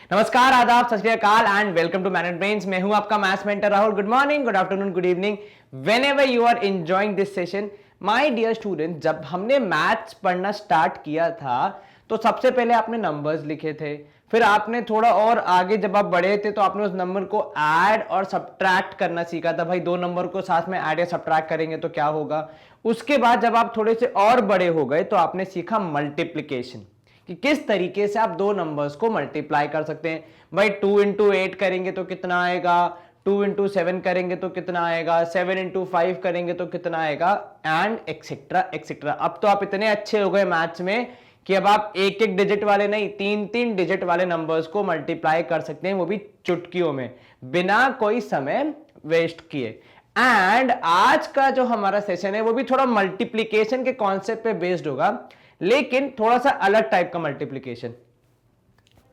नमस्कार, आदाब, सत श्री अकाल and welcome to manage brains. मैं हूं आपका maths mentor Rahul. Good morning, good afternoon, good evening, whenever you are enjoying this session. My dear student, जब हमने मैथ्स पढ़ना स्टार्ट किया था तो सबसे पहले आपने नंबर्स लिखे थे, फिर आपने थोड़ा और आगे जब आप बढ़े थे तो आपने उस नंबर को ऐड और सब्ट्रैक्ट करना सीखा था। भाई दो नंबर को साथ में ऐड या सब्ट्रैक्ट करेंगे तो क्या होगा। उसके बाद जब आप थोड़े से और बड़े हो गए तो आपने सीखा मल्टीप्लीकेशन, कि किस तरीके से आप दो नंबर्स को मल्टीप्लाई कर सकते हैं। भाई 2 इंटू 8 करेंगे तो कितना आएगा, 2 इंटू 7 करेंगे तो कितना आएगा, 7 इंटू 5 करेंगे तो कितना आएगा, एंड एक्सेट्रा एक्सेट्रा। अब तो आप इतने अच्छे हो गए मैथ्स में कि अब आप एक एक डिजिट वाले नहीं, तीन तीन डिजिट वाले नंबर्स को मल्टीप्लाई कर सकते हैं, वो भी चुटकियों में, बिना कोई समय वेस्ट किए। एंड आज का जो हमारा सेशन है वो भी थोड़ा मल्टीप्लीकेशन के कॉन्सेप्ट पे बेस्ड होगा, लेकिन थोड़ा सा अलग टाइप का मल्टीप्लिकेशन।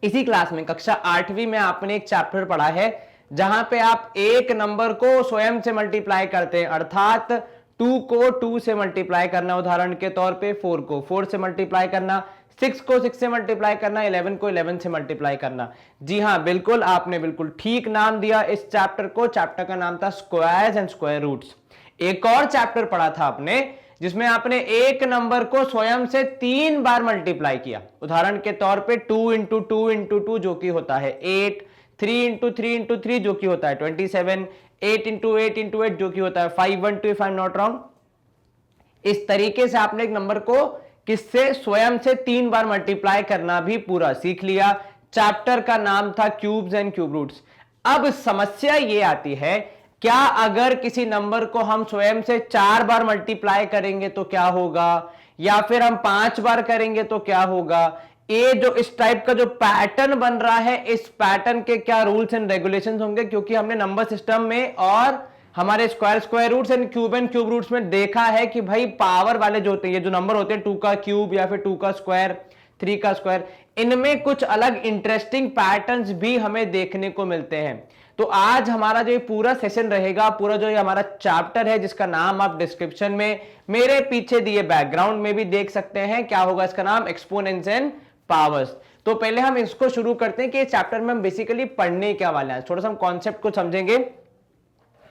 इसी क्लास में कक्षा 8वीं में आपने एक चैप्टर पढ़ा है जहां पे आप एक नंबर को स्वयं से मल्टीप्लाई करते हैं, अर्थात 2 को 2 से मल्टीप्लाई करना, उदाहरण के तौर पे 4 को 4 से मल्टीप्लाई करना, 6 को 6 से मल्टीप्लाई करना, 11 को 11 से मल्टीप्लाई करना। जी हां, बिल्कुल, आपने बिल्कुल ठीक नाम दिया इस चैप्टर को। चैप्टर का नाम था स्क्वायर्स एंड स्क्वायर रूट्स। एक और चैप्टर पढ़ा था आपने जिसमें आपने एक नंबर को स्वयं से 3 बार मल्टीप्लाई किया, उदाहरण के तौर पे 2 इंटू 2 इंटू 2 जो कि होता है 8, 3 इंटू 3 इंटू 3 जो कि होता है 27, 8 इंटू 8 इंटू 8 जो कि होता है 512 if I am not wrong. इस तरीके से आपने एक नंबर को किससे, स्वयं से 3 बार मल्टीप्लाई करना भी पूरा सीख लिया। चैप्टर का नाम था क्यूब्स एंड क्यूब रूट्स। अब समस्या ये आती है, क्या अगर किसी नंबर को हम स्वयं से 4 बार मल्टीप्लाई करेंगे तो क्या होगा, या फिर हम 5 बार करेंगे तो क्या होगा। ये जो इस टाइप का जो पैटर्न बन रहा है, इस पैटर्न के क्या रूल्स एंड रेगुलेशंस होंगे, क्योंकि हमने नंबर सिस्टम में और हमारे square roots and cube roots में देखा है कि भाई पावर वाले जो होते हैं, ये जो नंबर होते हैं 2 का क्यूब या फिर 2 का स्क्वायर, 3 का स्क्वायर, इनमें कुछ अलग इंटरेस्टिंग पैटर्न्स भी हमें देखने को मिलते हैं। तो आज हमारा जो पूरा सेशन रहेगा, पूरा जो ये हमारा चैप्टर है जिसका नाम आप डिस्क्रिप्शन में मेरे पीछे दिए बैकग्राउंड में भी देख सकते हैं, क्या होगा इसका नाम, एक्सपोनेंट्स एंड पावर्स। तो पहले हम इसको शुरू करते हैं कि इस चैप्टर में हम बेसिकली पढ़ने क्या वाले हैं, थोड़ा सा हम कॉन्सेप्ट को समझेंगे,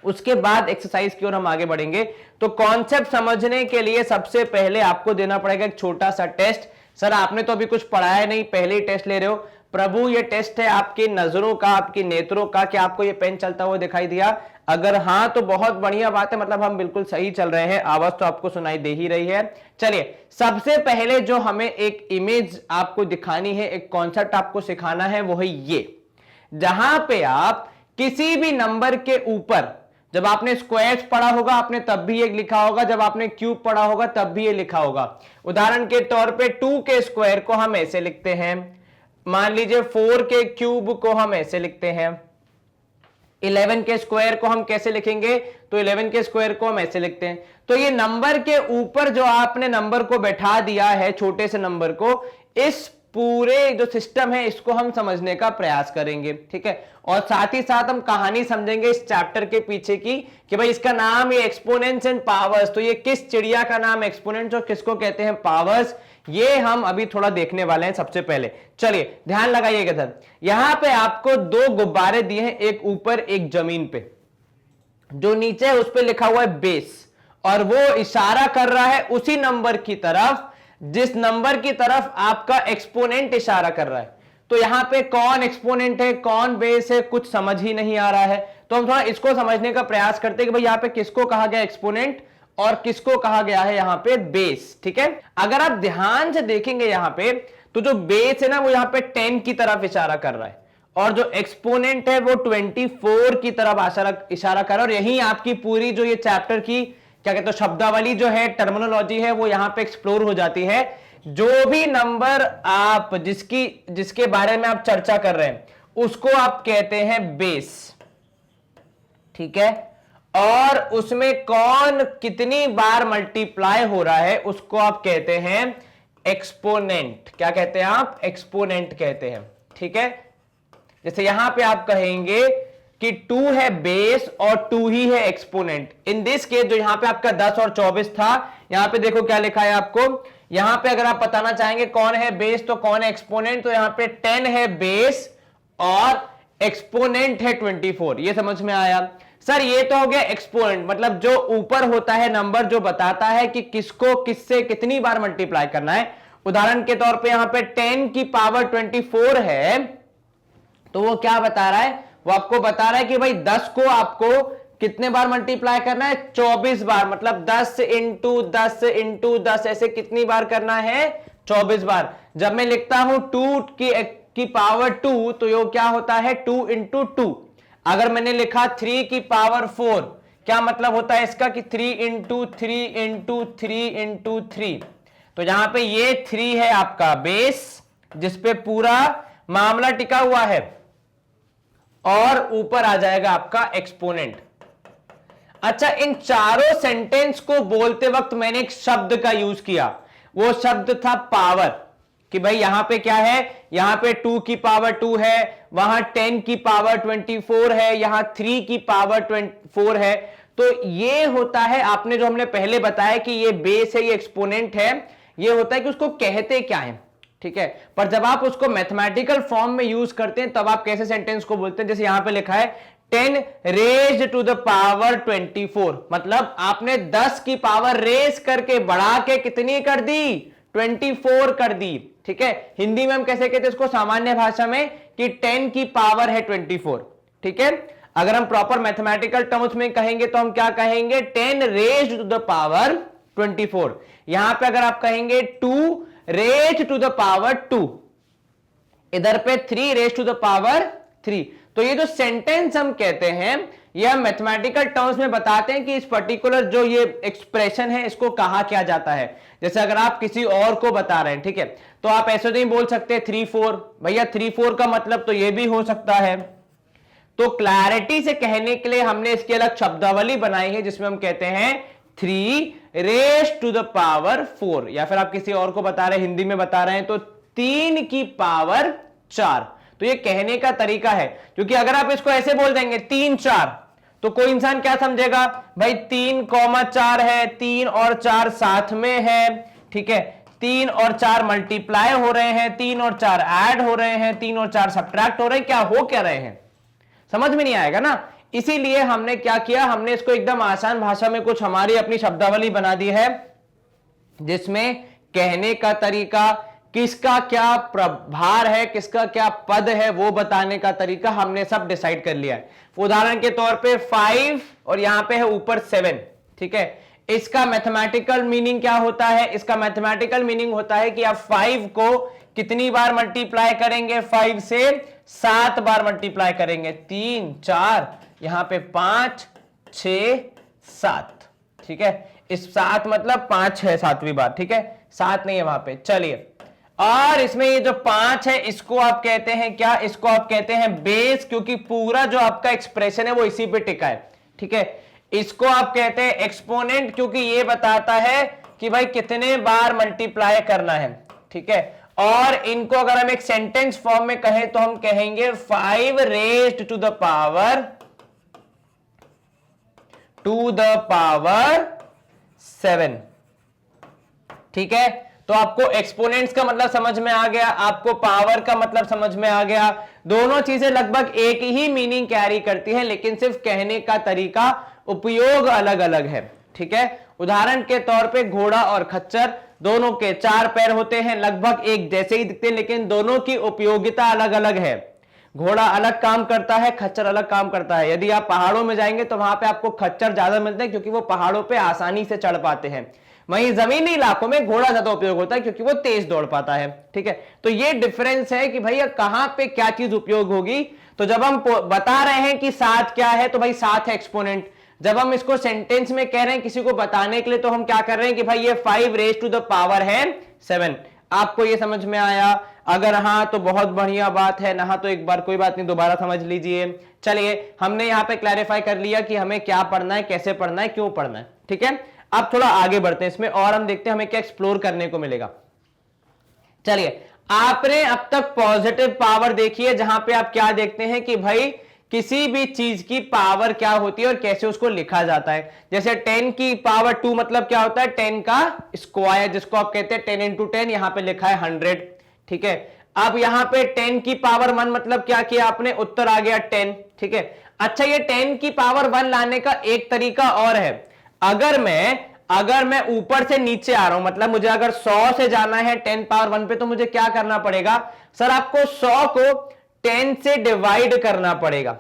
उसके बाद एक्सरसाइज की ओर हम आगे बढ़ेंगे। तो कॉन्सेप्ट समझने के लिए सबसे पहले आपको देना पड़ेगा एक छोटा सा टेस्ट। सर आपने तो अभी कुछ पढ़ाया नहीं, पहले ही टेस्ट ले रहे हो। प्रभु ये टेस्ट है आपकी नजरों का, आपकी नेत्रों का, कि आपको ये पेन चलता हुआ दिखाई दिया। अगर हाँ तो बहुत बढ़िया बात है, मतलब हम बिल्कुल सही चल रहे हैं, आवाज तो आपको सुनाई दे ही रही है। चलिए, सबसे पहले जो हमें एक इमेज आपको दिखानी है, एक कॉन्सेप्ट आपको सिखाना है, वो है ये, जहां पे आप किसी भी नंबर के ऊपर, जब आपने स्क्वायर्स पढ़ा होगा आपने तब भी ये लिखा होगा, जब आपने क्यूब पढ़ा होगा तब भी ये लिखा होगा। उदाहरण के तौर पे 2 के स्क्वायर को हम ऐसे लिखते हैं, मान लीजिए 4 के क्यूब को हम ऐसे लिखते हैं, 11 के स्क्वायर को हम कैसे लिखेंगे, तो 11 के स्क्वायर को हम ऐसे लिखते हैं। तो ये नंबर के ऊपर जो आपने नंबर को बैठा दिया है, छोटे से नंबर को, इस पूरे जो सिस्टम है इसको हम समझने का प्रयास करेंगे, ठीक है। और साथ ही साथ हम कहानी समझेंगे इस चैप्टर के पीछे की, कि भाई इसका नाम ये एक्सपोनेंट्स एंड पावर्स, तो ये किस चिड़िया का नाम एक्सपोनेंट्स और किसको कहते हैं पावर्स, ये हम अभी थोड़ा देखने वाले हैं। सबसे पहले चलिए ध्यान लगाइएगा सर, यहां पे आपको 2 गुब्बारे दिए हैं, एक ऊपर एक जमीन पे, जो नीचे है उस पे लिखा हुआ है बेस, और वो इशारा कर रहा है उसी नंबर की तरफ जिस नंबर की तरफ आपका एक्सपोनेंट इशारा कर रहा है। तो यहां पे कौन एक्सपोनेंट है कौन बेस है कुछ समझ ही नहीं आ रहा है, तो हम थोड़ा इसको समझने का प्रयास करते हैं कि भाई यहां पे किसको कहा गया एक्सपोनेंट और किसको कहा गया है यहां पे बेस, ठीक है। अगर आप ध्यान से देखेंगे यहां पे, तो जो बेस है ना वो यहां पे 10 की तरफ इशारा कर रहा है, और जो एक्सपोनेंट है वो 24 की तरफ इशारा कर रहा है। और यही आपकी पूरी जो ये चैप्टर की क्या कहते हैं शब्दावली जो है, टर्मिनोलॉजी है, वो यहां पे एक्सप्लोर हो जाती है। जो भी नंबर आप जिसके बारे में आप चर्चा कर रहे हैं उसको आप कहते हैं बेस, ठीक है। और उसमें कौन कितनी बार मल्टीप्लाई हो रहा है उसको आप कहते हैं एक्सपोनेंट। क्या कहते हैं आप, एक्सपोनेंट कहते हैं, ठीक है। जैसे यहां पे आप कहेंगे कि 2 है बेस और 2 ही है एक्सपोनेंट। इन दिस केस जो यहां पे आपका 10 और 24 था, यहां पे देखो क्या लिखा है आपको, यहां पे अगर आप बताना चाहेंगे कौन है बेस तो कौन है एक्सपोनेंट, तो यहां पे 10 है बेस और एक्सपोनेंट है 24। ये समझ में आया सर? ये तो हो गया एक्सपोनेंट, मतलब जो ऊपर होता है नंबर, जो बताता है कि किसको किससे कितनी बार मल्टीप्लाई करना है। उदाहरण के तौर पे यहां पे 10 की पावर 24 है, तो वो क्या बता रहा है? वो आपको बता रहा है कि भाई 10 को आपको कितने बार मल्टीप्लाई करना है? 24 बार, मतलब 10 इंटू 10 इंटू 10, ऐसे कितनी बार करना है? 24 बार। जब मैं लिखता हूं 2 की पावर 2, तो ये क्या होता है? 2 इंटू 2। अगर मैंने लिखा 3 की पावर 4, क्या मतलब होता है इसका? कि 3 इंटू 3 इंटू 3 इंटू 3। तो यहां पे ये 3 है आपका बेस, जिसपे पूरा मामला टिका हुआ है, और ऊपर आ जाएगा आपका एक्सपोनेंट। अच्छा, इन चारों सेंटेंस को बोलते वक्त मैंने एक शब्द का यूज किया, वो शब्द था पावर। कि भाई यहां पे क्या है? यहां पे 2 की पावर 2 है, वहां 10 की पावर 24 है, यहां 3 की पावर 24 है। तो ये होता है, आपने जो हमने पहले बताया कि ये बेस है, ये एक्सपोनेंट है, ये होता है कि उसको कहते क्या है, ठीक है? पर जब आप उसको मैथमेटिकल फॉर्म में यूज करते हैं, तब आप कैसे सेंटेंस को बोलते हैं? जैसे यहां पे लिखा है 10 रेज्ड टू द पावर 24, मतलब आपने 10 की पावर रेज करके बढ़ा के कितनी कर दी? 24 कर दी, ठीक है? हिंदी में हम कैसे कहते हैं इसको सामान्य भाषा में? कि 10 की पावर है 24, ठीक है? अगर हम प्रॉपर मैथमेटिकल टर्म्स में कहेंगे तो हम क्या कहेंगे? 10 रेज्ड टू द पावर 24। यहां पे अगर आप कहेंगे 2 रेज्ड टू द पावर 2, इधर पे 3 रेज्ड टू द पावर 3। तो ये जो सेंटेंस हम कहते हैं, ये हम मैथमेटिकल टर्म्स में बताते हैं कि इस पर्टिकुलर जो ये एक्सप्रेशन है, इसको कहा क्या जाता है। जैसे अगर आप किसी और को बता रहे हैं, ठीक है, तो आप ऐसे नहीं बोल सकते 3-4, भैया 3-4 का मतलब तो ये भी हो सकता है। तो क्लैरिटी से कहने के लिए हमने इसकी अलग शब्दावली बनाई है, जिसमें हम कहते हैं 3 रेज्ड टू द पावर 4, या फिर आप किसी और को बता रहे हैं, हिंदी में बता रहे हैं, तो 3 की पावर 4। तो ये कहने का तरीका है, क्योंकि अगर आप इसको ऐसे बोल देंगे 3-4, तो कोई इंसान क्या समझेगा? भाई 3,4 है, 3 और 4 साथ में है, ठीक है? 3 और 4 मल्टीप्लाई हो रहे हैं, 3 और 4 ऐड हो रहे हैं, 3 और 4 सब्ट्रैक्ट हो रहे हैं, क्या हो क्या रहे हैं? समझ में नहीं आएगा ना। इसीलिए हमने क्या किया? हमने इसको एकदम आसान भाषा में कुछ हमारी अपनी शब्दावली बना दी है, जिसमें कहने का तरीका, किसका क्या प्रभार है, किसका क्या पद है, वो बताने का तरीका हमने सब डिसाइड कर लिया है। उदाहरण के तौर पे 5 और यहां पे है ऊपर 7, ठीक है? इसका मैथमेटिकल मीनिंग क्या होता है? इसका मैथमेटिकल मीनिंग होता है कि आप 5 को कितनी बार मल्टीप्लाई करेंगे? 5 से 7 बार मल्टीप्लाई करेंगे। 3, 4, यहां पे 5, 6, 7, ठीक है? इस 7 मतलब 5 है 7वीं बार, ठीक है? 7 नहीं है वहां पे। चलिए, और इसमें ये जो 5 है, इसको आप कहते हैं क्या? इसको आप कहते हैं बेस, क्योंकि पूरा जो आपका एक्सप्रेशन है वो इसी पे टिका है, ठीक है? इसको आप कहते हैं एक्सपोनेंट, क्योंकि ये बताता है कि भाई कितने बार मल्टीप्लाई करना है, ठीक है? और इनको अगर हम एक सेंटेंस फॉर्म में कहें तो हम कहेंगे 5 रेज्ड टू द पावर 7, ठीक है? तो आपको एक्सपोनेंट्स का मतलब समझ में आ गया, आपको पावर का मतलब समझ में आ गया। दोनों चीजें लगभग एक ही मीनिंग कैरी करती हैं, लेकिन सिर्फ कहने का तरीका, उपयोग अलग अलग है, ठीक है? उदाहरण के तौर पे घोड़ा और खच्चर, दोनों के 4 पैर होते हैं, लगभग एक जैसे ही दिखते हैं, लेकिन दोनों की उपयोगिता अलग अलग है। घोड़ा अलग काम करता है, खच्चर अलग काम करता है। यदि आप पहाड़ों में जाएंगे तो वहां पे आपको खच्चर ज्यादा मिलते हैं, क्योंकि वो पहाड़ों पे आसानी से चढ़ पाते हैं। वहीं जमीनी इलाकों में घोड़ा ज्यादा उपयोग होता है, क्योंकि वो तेज दौड़ पाता है, ठीक है? तो ये डिफरेंस है कि भैया कहां पे क्या चीज उपयोग होगी। तो जब हम बता रहे हैं कि 7 क्या है, तो भाई 7 है एक्सपोनेंट। जब हम इसको सेंटेंस में कह रहे हैं किसी को बताने के लिए, तो हम क्या कर रहे हैं कि भाई ये 5 रेज्ड टू द पावर है 7। आपको ये समझ में आया? अगर हाँ तो बहुत बढ़िया बात है, ना तो एक बार कोई बात नहीं, दोबारा समझ लीजिए। चलिए, हमने यहां पे क्लैरिफाई कर लिया कि हमें क्या पढ़ना है, कैसे पढ़ना है, क्यों पढ़ना है, ठीक है? अब थोड़ा आगे बढ़ते हैं इसमें, और हम देखते हैं हमें क्या एक्सप्लोर करने को मिलेगा। चलिए, आपने अब तक पॉजिटिव पावर देखी है, जहां पे आप क्या देखते हैं कि भाई किसी भी चीज की पावर क्या होती है और कैसे उसको लिखा जाता है। जैसे 10 की पावर 2 मतलब क्या होता है? 10 का स्क्वायर, जिसको आप कहते हैं 10 × 10, यहां पे लिखा है 100, ठीक है? अब यहां पे 10 की पावर 1 मतलब क्या किया आपने, उत्तर आ गया 10। ठीक है, अच्छा ये 10 की पावर 1 लाने का एक तरीका और है। अगर मैं ऊपर से नीचे आ रहा हूं, मतलब मुझे अगर 100 से जाना है 10 पावर 1 पे, तो मुझे क्या करना पड़ेगा सर, आपको 100 को 10 से डिवाइड करना पड़ेगा।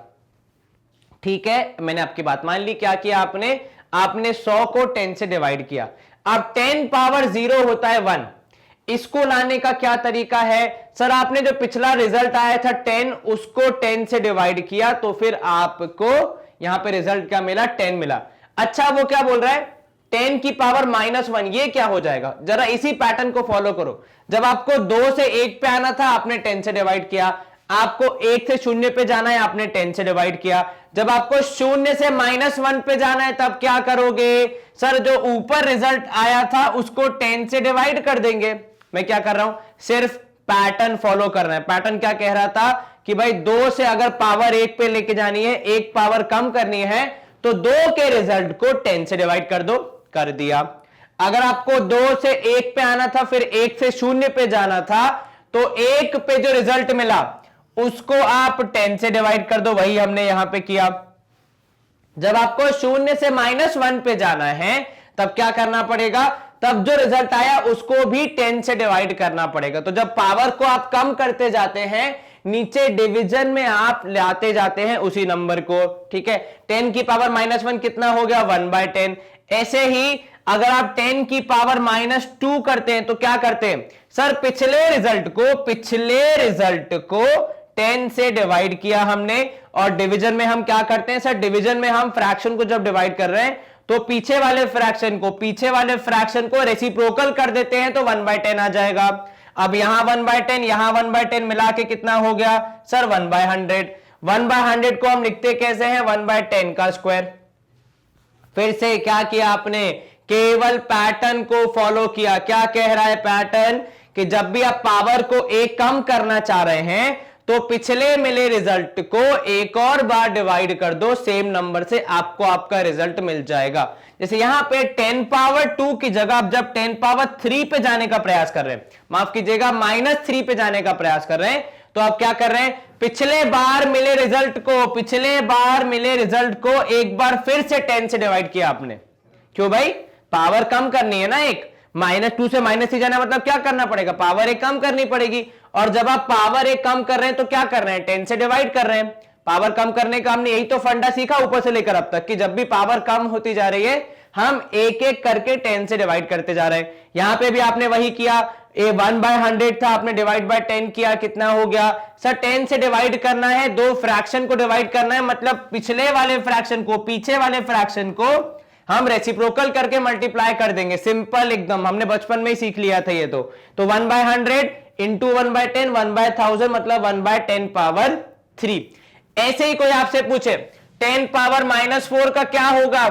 ठीक है, मैंने आपकी बात मान ली। क्या किया आपने 100 को 10 से डिवाइड किया। अब 10 पावर 0 होता है 1, इसको लाने का क्या तरीका है सर, आपने जो पिछला रिजल्ट आया था 10, उसको 10 से डिवाइड किया, तो फिर आपको यहां पे रिजल्ट क्या मिला, 10 मिला। अच्छा वो क्या बोल रहा है, 10 की पावर -1, ये क्या हो जाएगा, जरा इसी पैटर्न को फॉलो करो। जब आपको 2 से 1 पे आना था, आपने 10 से डिवाइड किया। आपको 1 से 0 पे जाना है, आपने 10 से डिवाइड किया। जब आपको 0 से -1 पे जाना है, तब क्या करोगे सर, जो ऊपर रिजल्ट आया था उसको 10 से डिवाइड कर देंगे। मैं क्या कर रहा हूं, सिर्फ पैटर्न फॉलो कर रहे हैं। पैटर्न क्या कह रहा था कि भाई 2 से अगर पावर 1 पे लेके जानी है, 1 पावर कम करनी है, तो 2 के रिजल्ट को 10 से डिवाइड कर दो, कर दिया। अगर आपको 2 से 1 पे आना था, फिर 1 से 0 पे जाना था, तो 1 पे जो रिजल्ट मिला उसको आप 10 से डिवाइड कर दो, वही हमने यहां पे किया। जब आपको 0 से -1 पे जाना है, तब क्या करना पड़ेगा, तब जो रिजल्ट आया उसको भी 10 से डिवाइड करना पड़ेगा। तो जब पावर को आप कम करते जाते हैं, नीचे डिवीजन में आप लाते जाते हैं उसी नंबर को। ठीक है, 10 की पावर -1 कितना हो गया, 1/10। ऐसे ही अगर आप 10 की पावर -2 करते हैं, तो क्या करते हैं सर, पिछले रिजल्ट को 10 से डिवाइड किया हमने। और डिवीजन में हम क्या करते हैं सर, डिवीजन में हम फ्रैक्शन को जब डिवाइड कर रहे हैं, तो पीछे वाले फ्रैक्शन को रेसिप्रोकल कर देते हैं, तो 1/10 आ जाएगा। अब यहां 1/10, यहां 1/10 मिला के कितना हो गया सर, 1/100। 1/100 को हम लिखते कैसे हैं, 1/10 का स्क्वायर। फिर से क्या किया आपने, केवल पैटर्न को फॉलो किया। क्या कह रहा है पैटर्न, कि जब भी आप पावर को एक कम करना चाह रहे हैं, तो पिछले मिले रिजल्ट को एक और बार डिवाइड कर दो सेम नंबर से, आपको आपका रिजल्ट मिल जाएगा। जैसे यहां पे 10 पावर 2 की जगह आप जब 10 पावर 3 पे जाने का प्रयास कर रहे हैं, माफ कीजिएगा -3 पे जाने का प्रयास कर रहे हैं, तो आप क्या कर रहे हैं, पिछले बार मिले रिजल्ट को एक बार फिर से 10 से डिवाइड किया आपने। क्यों भाई, पावर कम करनी है ना, एक -2 से -3 जाना, मतलब क्या करना पड़ेगा, पावर एक कम करनी पड़ेगी। और जब आप पावर एक कम कर रहे हैं, तो क्या कर रहे हैं, 10 से डिवाइड कर रहे हैं। पावर कम करने का हमने यही तो फंडा सीखा ऊपर से लेकर अब तक, कि जब भी पावर कम होती जा रही है, हम एक एक करके 10 से डिवाइड करते जा रहे हैं। यहां पे भी आपने वही किया, 1/100 था, आपने डिवाइड बाय 10 किया, कितना हो गया सर, 10 से डिवाइड करना है, दो फ्रैक्शन को डिवाइड करना है, मतलब पिछले वाले फ्रैक्शन को पीछे वाले फ्रैक्शन को हम रेसिप्रोकल करके मल्टीप्लाई कर देंगे। सिंपल एकदम, हमने बचपन में ही सीख लिया था ये। तो 1/100 इंटू 1/10, 1/1000 मतलब 1/10 पावर 3। ऐसे ही कोई आपसे पूछे 10 पावर -4 का क्या होगा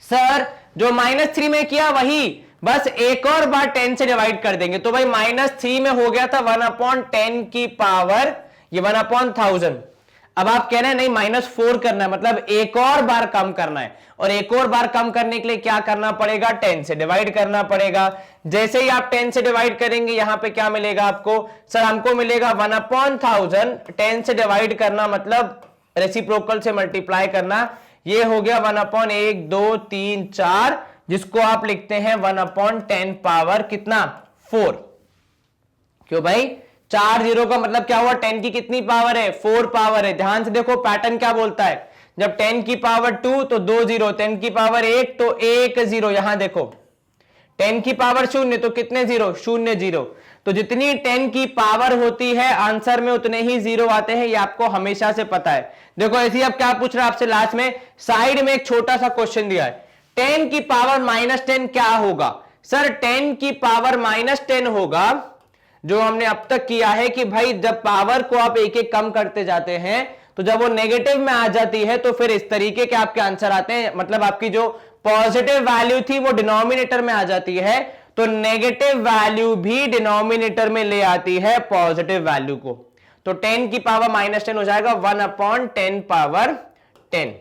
सर, जो -3 में किया वही, बस एक और बार 10 से डिवाइड कर देंगे। तो भाई -3 में हो गया था 1/10 की पावर, ये 1/1000। अब आप कह रहे हैं नहीं -4 करना है, मतलब एक और बार कम करना है, और एक और बार कम करने के लिए क्या करना पड़ेगा, 10 से डिवाइड करना पड़ेगा। जैसे ही आप 10 से डिवाइड करेंगे, यहां पे क्या मिलेगा आपको सर, हमको मिलेगा 1/1000। 10 से डिवाइड करना मतलब रेसिप्रोकल से मल्टीप्लाई करना, ये हो गया 1/1 2 3 4, जिसको आप लिखते हैं 1/10 पावर कितना, 4। क्यों भाई, 4 जीरो का मतलब क्या हुआ, 10 की कितनी पावर है, 4 पावर है। ध्यान से देखो पैटर्न क्या बोलता है, जब 10 की पावर 2 तो 2 जीरो, 10 की पावर 1 तो 1 जीरो। यहां देखो 10 की पावर 0 तो कितने जीरो, 0 जीरो। तो जितनी 10 की पावर होती है, आंसर में उतने ही जीरो आते हैं, ये आपको हमेशा से पता है। देखो ऐसे अब क्या पूछ रहा है आपसे लास्ट में, साइड में एक छोटा सा क्वेश्चन दिया है, 10 की पावर -10 क्या होगा सर, 10 की पावर -10 होगा, जो हमने अब तक किया है कि भाई जब पावर को आप एक एक कम करते जाते हैं, तो जब वो नेगेटिव में आ जाती है, तो फिर इस तरीके के आपके आंसर आते हैं, मतलब आपकी जो पॉजिटिव वैल्यू थी वो डिनोमिनेटर में आ जाती है, तो नेगेटिव वैल्यू भी डिनोमिनेटर में ले आती है पॉजिटिव वैल्यू को। तो 10 की पावर -10 हो जाएगा 1/10 पावर 10।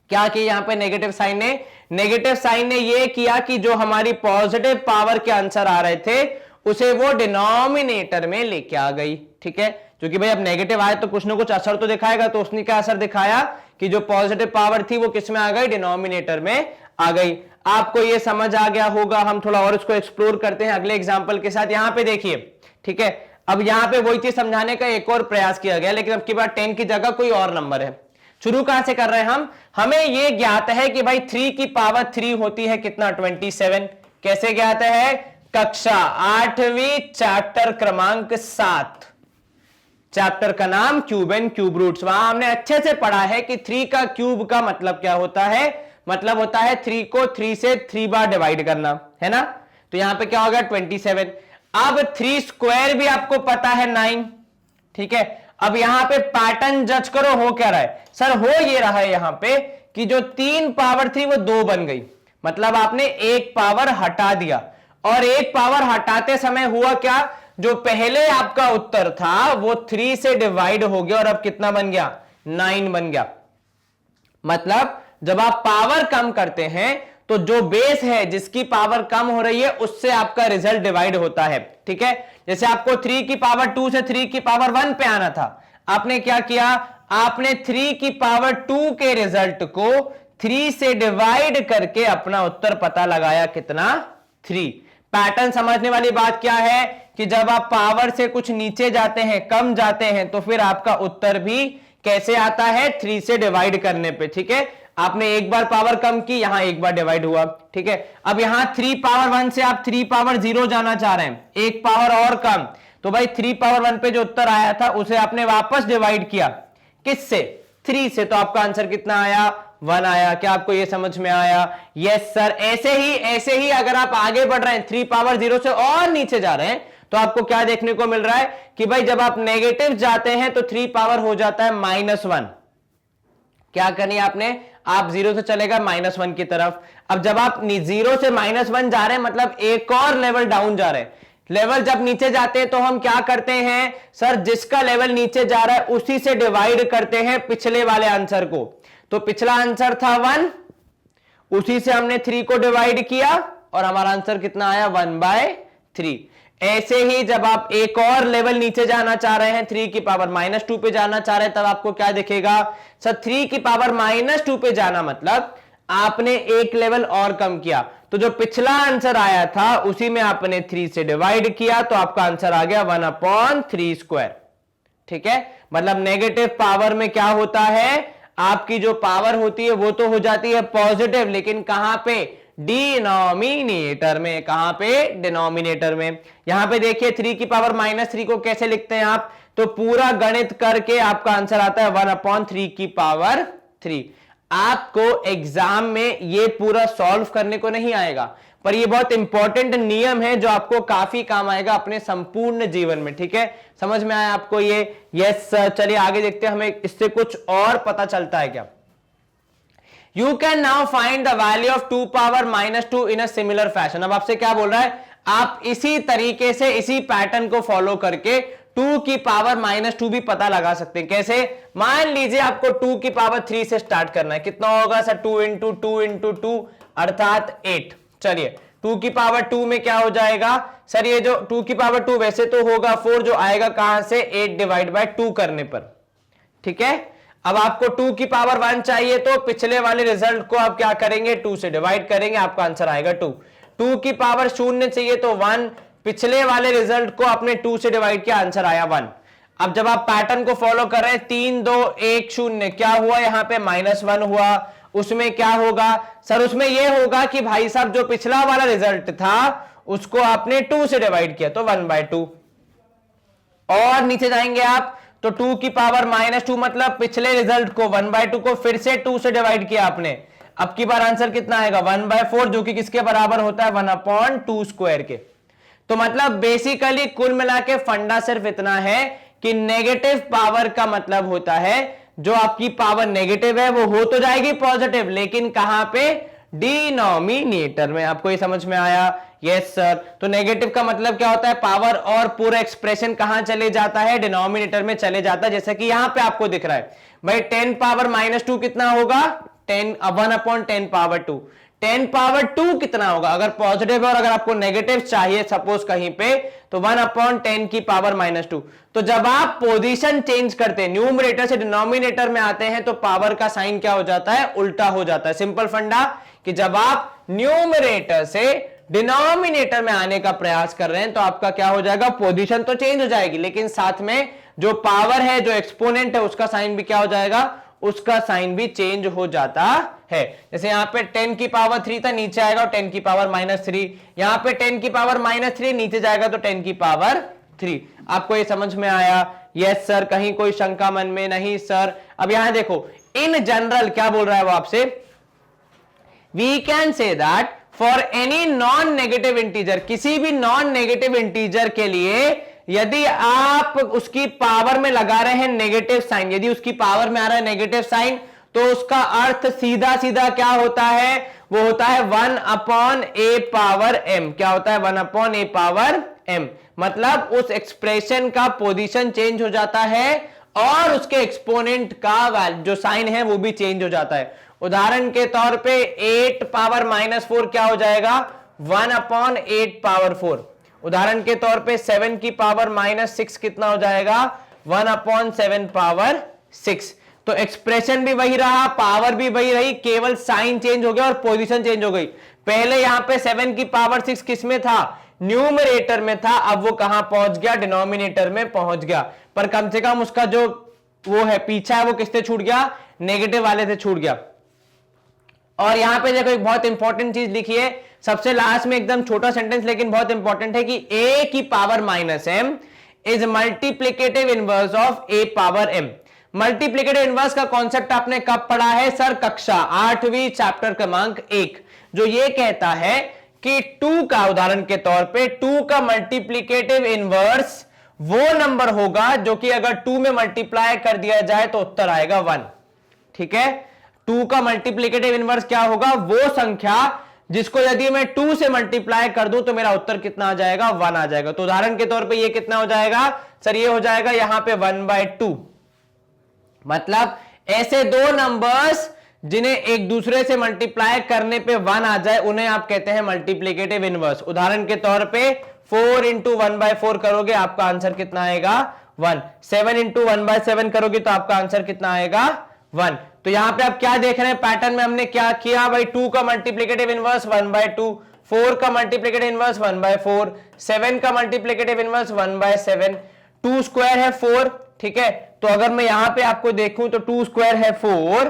क्या किया यहां पे नेगेटिव साइन ने ये किया कि जो हमारी पॉजिटिव पावर के आंसर आ रहे थे, उसे वो डिनोमिनेटर में लेके आ गई। ठीक है, क्योंकि भाई अब नेगेटिव आए तो कुछ ना कुछ असर तो दिखाएगा, तो उसने क्या असर दिखाया कि जो पॉजिटिव पावर थी वो किस में आ गई, डिनोमिनेटर में आ गई। आपको ये समझ आ गया होगा। हम थोड़ा और इसको एक्सप्लोर करते हैं अगले एग्जांपल के साथ। यहां पे देखिए, ठीक है, अब यहां पे वही चीज समझाने का एक और प्रयास किया गया, लेकिन अब की बार 10 की जगह कोई और नंबर है। शुरू कहां से कर रहे हैं हम, हमें यह ज्ञात है कि भाई 3 की पावर 3 होती है कितना, 27। कैसे ज्ञात है, कक्षा 8वीं चैप्टर क्रमांक 7, चैप्टर का नाम क्यूब एंड क्यूब रूट्स। वहां हमने अच्छे से पढ़ा है कि 3 का क्यूब का मतलब क्या होता है, मतलब होता है 3 को 3 से 3 बार डिवाइड करना, है ना। तो यहां पे क्या होगा, 27। अब 3 स्क्वायर भी आपको पता है 9। ठीक है, अब यहां पे पैटर्न जज करो, हो क्या रहा है सर, हो ये रहा है यहां पे कि जो 3 पावर थी वो 2 बन गई, मतलब आपने एक पावर हटा दिया। और एक पावर हटाते समय हुआ क्या, जो पहले आपका उत्तर था वो 3 से डिवाइड हो गया और अब कितना बन गया, 9 बन गया। मतलब जब आप पावर कम करते हैं तो जो बेस है जिसकी पावर कम हो रही है उससे आपका रिजल्ट डिवाइड होता है। ठीक है, जैसे आपको 3 की पावर 2 से 3 की पावर 1 पे आना था, आपने क्या किया, आपने 3 की पावर 2 के रिजल्ट को 3 से डिवाइड करके अपना उत्तर पता लगाया, कितना, 3। पैटर्न समझने वाली बात क्या है कि जब आप पावर से कुछ नीचे जाते हैं, कम जाते हैं, तो फिर आपका उत्तर भी कैसे आता है, 3 से डिवाइड करने पे। ठीक है, आपने एक बार पावर कम की, यहां एक बार डिवाइड हुआ। ठीक है, अब यहां 3 पावर 1 से आप 3 पावर 0 जाना चाह रहे हैं, एक पावर और कम, तो भाई 3 पावर 1 पे जो उत्तर आया था उसे आपने वापस डिवाइड किया, किससे, 3 से, तो आपका आंसर कितना आया, 1 आया। क्या आपको यह समझ में आया, यस सर। ऐसे ही अगर आप आगे बढ़ रहे हैं, 3 पावर 0 से और नीचे जा रहे हैं, तो आपको क्या देखने को मिल रहा है कि भाई जब आप नेगेटिव जाते हैं तो 3 पावर हो जाता है -1। क्या करनी है आपने, आप 0 से चलेगा -1 की तरफ। अब जब आप 0 से -1 जा रहे हैं, मतलब एक और लेवल डाउन जा रहे हैं। लेवल जब नीचे जाते हैं तो हम क्या करते हैं सर, जिसका लेवल नीचे जा रहा है उसी से डिवाइड करते हैं पिछले वाले आंसर को। तो पिछला आंसर था 1, उसी से हमने 3 को डिवाइड किया और हमारा आंसर कितना आया, 1/3। ऐसे ही जब आप एक और लेवल नीचे जाना चाह रहे हैं, 3 की पावर -2 पे जाना चाह रहे हैं, तब आपको क्या दिखेगा सर, 3 की पावर -2 पे जाना मतलब आपने एक लेवल और कम किया। तो जो पिछला आंसर आया था उसी में आपने 3 से डिवाइड किया, तो आपका आंसर आ गया 1/3²। ठीक है, मतलब नेगेटिव पावर में क्या होता है, आपकी जो पावर होती है वो तो हो जाती है पॉजिटिव, लेकिन कहां पे, डिनोमिनेटर में। कहां पे, डिनोमिनेटर में। यहां पे देखिए 3 की पावर -3 को कैसे लिखते हैं आप, तो पूरा गणित करके आपका आंसर आता है 1/3 आपको एग्जाम में ये पूरा सॉल्व करने को नहीं आएगा, पर ये बहुत इंपॉर्टेंट नियम है जो आपको काफी काम आएगा अपने संपूर्ण जीवन में। ठीक है, समझ में आया आपको ये, यस सर। चलिए आगे देखते हैं, हमें इससे कुछ और पता चलता है क्या। You can now find the value of 2 power -2 in a similar fashion। अब आपसे क्या बोल रहा है, आप इसी तरीके से, इसी पैटर्न को फॉलो करके 2 की पावर -2 भी पता लगा सकते हैं। कैसे, मान लीजिए आपको 2 की पावर 3 से स्टार्ट करना है, कितना होगा सर, 2 × 2 × 2 अर्थात 8। चलिए 2 की पावर 2 में क्या हो जाएगा सर, ये जो 2 की पावर 2 वैसे तो होगा 4, जो आएगा कहां से, 8/2 करने पर। ठीक है, अब आपको 2 की पावर 1 चाहिए, तो पिछले वाले रिजल्ट को आप क्या करेंगे, 2 से डिवाइड करेंगे, आपका आंसर आएगा 2। 2 की पावर 0 चाहिए तो 1, पिछले वाले रिजल्ट को आपने 2 से डिवाइड किया, आंसर आया 1। अब जब आप पैटर्न को फॉलो कर रहे हैं, 3 2 1 0, क्या हुआ यहां पे, -1 हुआ। उसमें क्या होगा सर, उसमें यह होगा कि भाई साहब जो पिछला वाला रिजल्ट था उसको आपने 2 से डिवाइड किया, तो 1/2। और नीचे जाएंगे आप तो 2 की पावर -2 मतलब पिछले रिजल्ट को 1/2 को फिर से 2 से डिवाइड किया आपने। अब की बार आंसर कितना आएगा, 1/4, जो कि किसके बराबर होता है, 1/2² के। तो मतलब बेसिकली कुल मिला के फंडा सिर्फ इतना है कि नेगेटिव पावर का मतलब होता है जो आपकी पावर नेगेटिव है वो हो तो जाएगी पॉजिटिव, लेकिन कहां पे, डिनोमिनेटर में। आपको ये समझ में आया, यस सर। तो नेगेटिव का मतलब क्या होता है, पावर और पूरा एक्सप्रेशन कहां चले जाता है, डिनोमिनेटर में चले जाता है। जैसे कि यहां पे आपको दिख रहा है भाई 10 पावर -2 कितना होगा, 1/10 पावर 2। 10 पावर 2 कितना होगा, अगर पॉजिटिव है और अगर आपको नेगेटिव चाहिए सपोज कहीं पे, तो 1/10 की पावर -2। तो जब आप पोजीशन चेंज करते हैं, न्यूमरेटर से डिनोमिनेटर में आते हैं, तो पावर का साइन क्या हो जाता है, उल्टा हो जाता है। सिंपल फंडा कि जब आप न्यूमरेटर से डिनोमिनेटर में आने का प्रयास कर रहे हैं तो आपका क्या हो जाएगा, पोजीशन तो चेंज हो जाएगी, लेकिन साथ में जो पावर है, जो एक्सपोनेंट है, उसका साइन भी क्या हो जाएगा, उसका साइन भी चेंज हो जाता है। जैसे यहां पे 10 की पावर 3 था, नीचे आएगा 10 की पावर -3, यहां पे 10 की पावर -3 नीचे जाएगा तो 10 की पावर 3। आपको ये समझ में आया? यस सर, कहीं कोई शंका मन में? नहीं सर। अब यहां देखो, इन जनरल क्या बोल रहा है वो आपसे, we can say that for any non negative integer, किसी भी नॉन नेगेटिव इंटीजर के लिए यदि आप उसकी पावर में लगा रहे हैं नेगेटिव साइन, यदि उसकी पावर में आ रहा है नेगेटिव साइन, तो उसका अर्थ सीधा सीधा क्या होता है, वो होता है 1/a पावर m। क्या होता है, 1/a पावर m। मतलब उस एक्सप्रेशन का पोजीशन चेंज हो जाता है और उसके एक्सपोनेंट का जो साइन है वो भी चेंज हो जाता है। उदाहरण के तौर पे 8 पावर -4 क्या हो जाएगा, 1/8 पावर 4। उदाहरण के तौर पे 7 की पावर -6 कितना हो जाएगा, 1/7 पावर 6। तो एक्सप्रेशन भी वही रहा, पावर भी वही रही, केवल साइन चेंज हो गया और पोजीशन चेंज हो गई। पहले यहां पे 7 की पावर 6 किसमें था, न्यूमरेटर में था, अब वो कहां पहुंच गया, डिनोमिनेटर में पहुंच गया। पर कम से कम उसका जो वो है पीछा है वो किससे छूट गया, नेगेटिव वाले से छूट गया। और यहां पे देखो एक बहुत इंपॉर्टेंट चीज लिखी है सबसे लास्ट में, एकदम छोटा सेंटेंस लेकिन बहुत इंपॉर्टेंट है, कि a की power -m is multiplicative inverse of a power m। Multiplicative inverse का कॉन्सेप्ट आपने कब पढ़ा है सर, कक्षा 8वीं चैप्टर क्रमांक 1, जो ये कहता है कि 2 का, उदाहरण के तौर पे 2 का मल्टीप्लीकेटिव इनवर्स वो नंबर होगा जो कि अगर 2 में मल्टीप्लाई कर दिया जाए तो उत्तर आएगा 1। ठीक है, 2 का मल्टीप्लीकेटिव इनवर्स क्या होगा, वो संख्या जिसको यदि मैं 2 से मल्टीप्लाई कर दूं तो मेरा उत्तर कितना आ जाएगा, 1 आ जाएगा। तो उदाहरण के तौर पे ये कितना हो जाएगा सर, ये हो जाएगा यहां पे 1/2। मतलब ऐसे दो नंबर्स जिन्हें एक दूसरे से मल्टीप्लाई करने पे 1 आ जाए उन्हें आप कहते हैं मल्टीप्लीकेटिव इनवर्स। उदाहरण के तौर पे 4 × 1/4 करोगे आपका आंसर कितना आएगा, 1। 7 × 1/7 करोगे तो आपका आंसर कितना आएगा, 1। तो यहां पे आप क्या देख रहे हैं पैटर्न में, हमने क्या किया भाई, 2 का मल्टीप्लीकेटिव इनवर्स 1/2, 4 का मल्टीप्लीकेटिव इनवर्स 1/4, 7 का मल्टीप्लीकेटिव इनवर्स 1/7, 2 स्क्वायर है 4। ठीक है, तो अगर मैं यहां पे आपको देखूं तो 2 स्क्वायर है 4,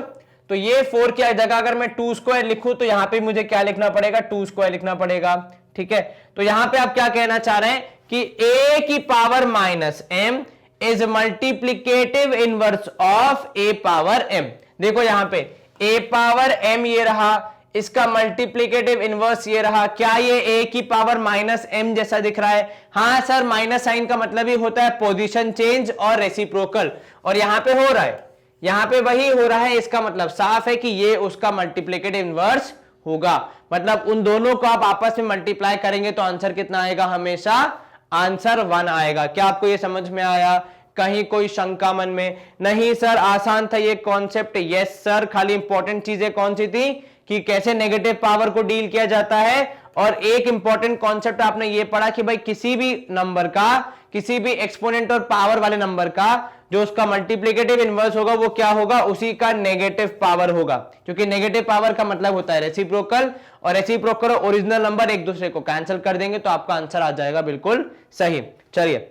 तो ये 4 की जगह अगर मैं 2 स्क्वायर लिखूं तो यहां पे मुझे क्या लिखना पड़ेगा, 2 स्क्वायर लिखना पड़ेगा। ठीक है, तो यहां पे आप क्या कहना चाह रहे हैं कि a की power -m is multiplicative inverse of a power m। देखो यहां पे a पावर m ये रहा, इसका मल्टीप्लीकेटिव इनवर्स ये रहा। क्या ये a की पावर -m जैसा दिख रहा है? हां सर, माइनस साइन का मतलब ही होता है पोजीशन चेंज और रेसिप्रोकल, और यहां पे हो रहा है, यहां पे वही हो रहा है। इसका मतलब साफ है कि ये उसका मल्टीप्लीकेटिव इनवर्स होगा। मतलब उन दोनों को आप आपस में मल्टीप्लाई करेंगे तो आंसर कितना आएगा, हमेशा आंसर 1 आएगा। क्या आपको ये समझ में आया? कहीं कोई शंका मन में? नहीं सर, आसान था ये कॉन्सेप्ट। यस सर, खाली इंपॉर्टेंट चीजें कौन सी थी कि कैसे नेगेटिव पावर को डील किया जाता है, और एक इंपॉर्टेंट कॉन्सेप्ट आपने ये पढ़ा कि भाई किसी भी नंबर का, किसी भी एक्सपोनेंट और पावर वाले नंबर का जो उसका मल्टीप्लीकेटिव इनवर्स होगा वो क्या होगा, उसी का नेगेटिव पावर होगा, क्योंकि नेगेटिव पावर का मतलब होता है रेसिप्रोकल, और रेसिप्रोकल और ओरिजिनल नंबर एक दूसरे को कैंसिल कर देंगे तो आपका आंसर आ जाएगा बिल्कुल सही। चलिए,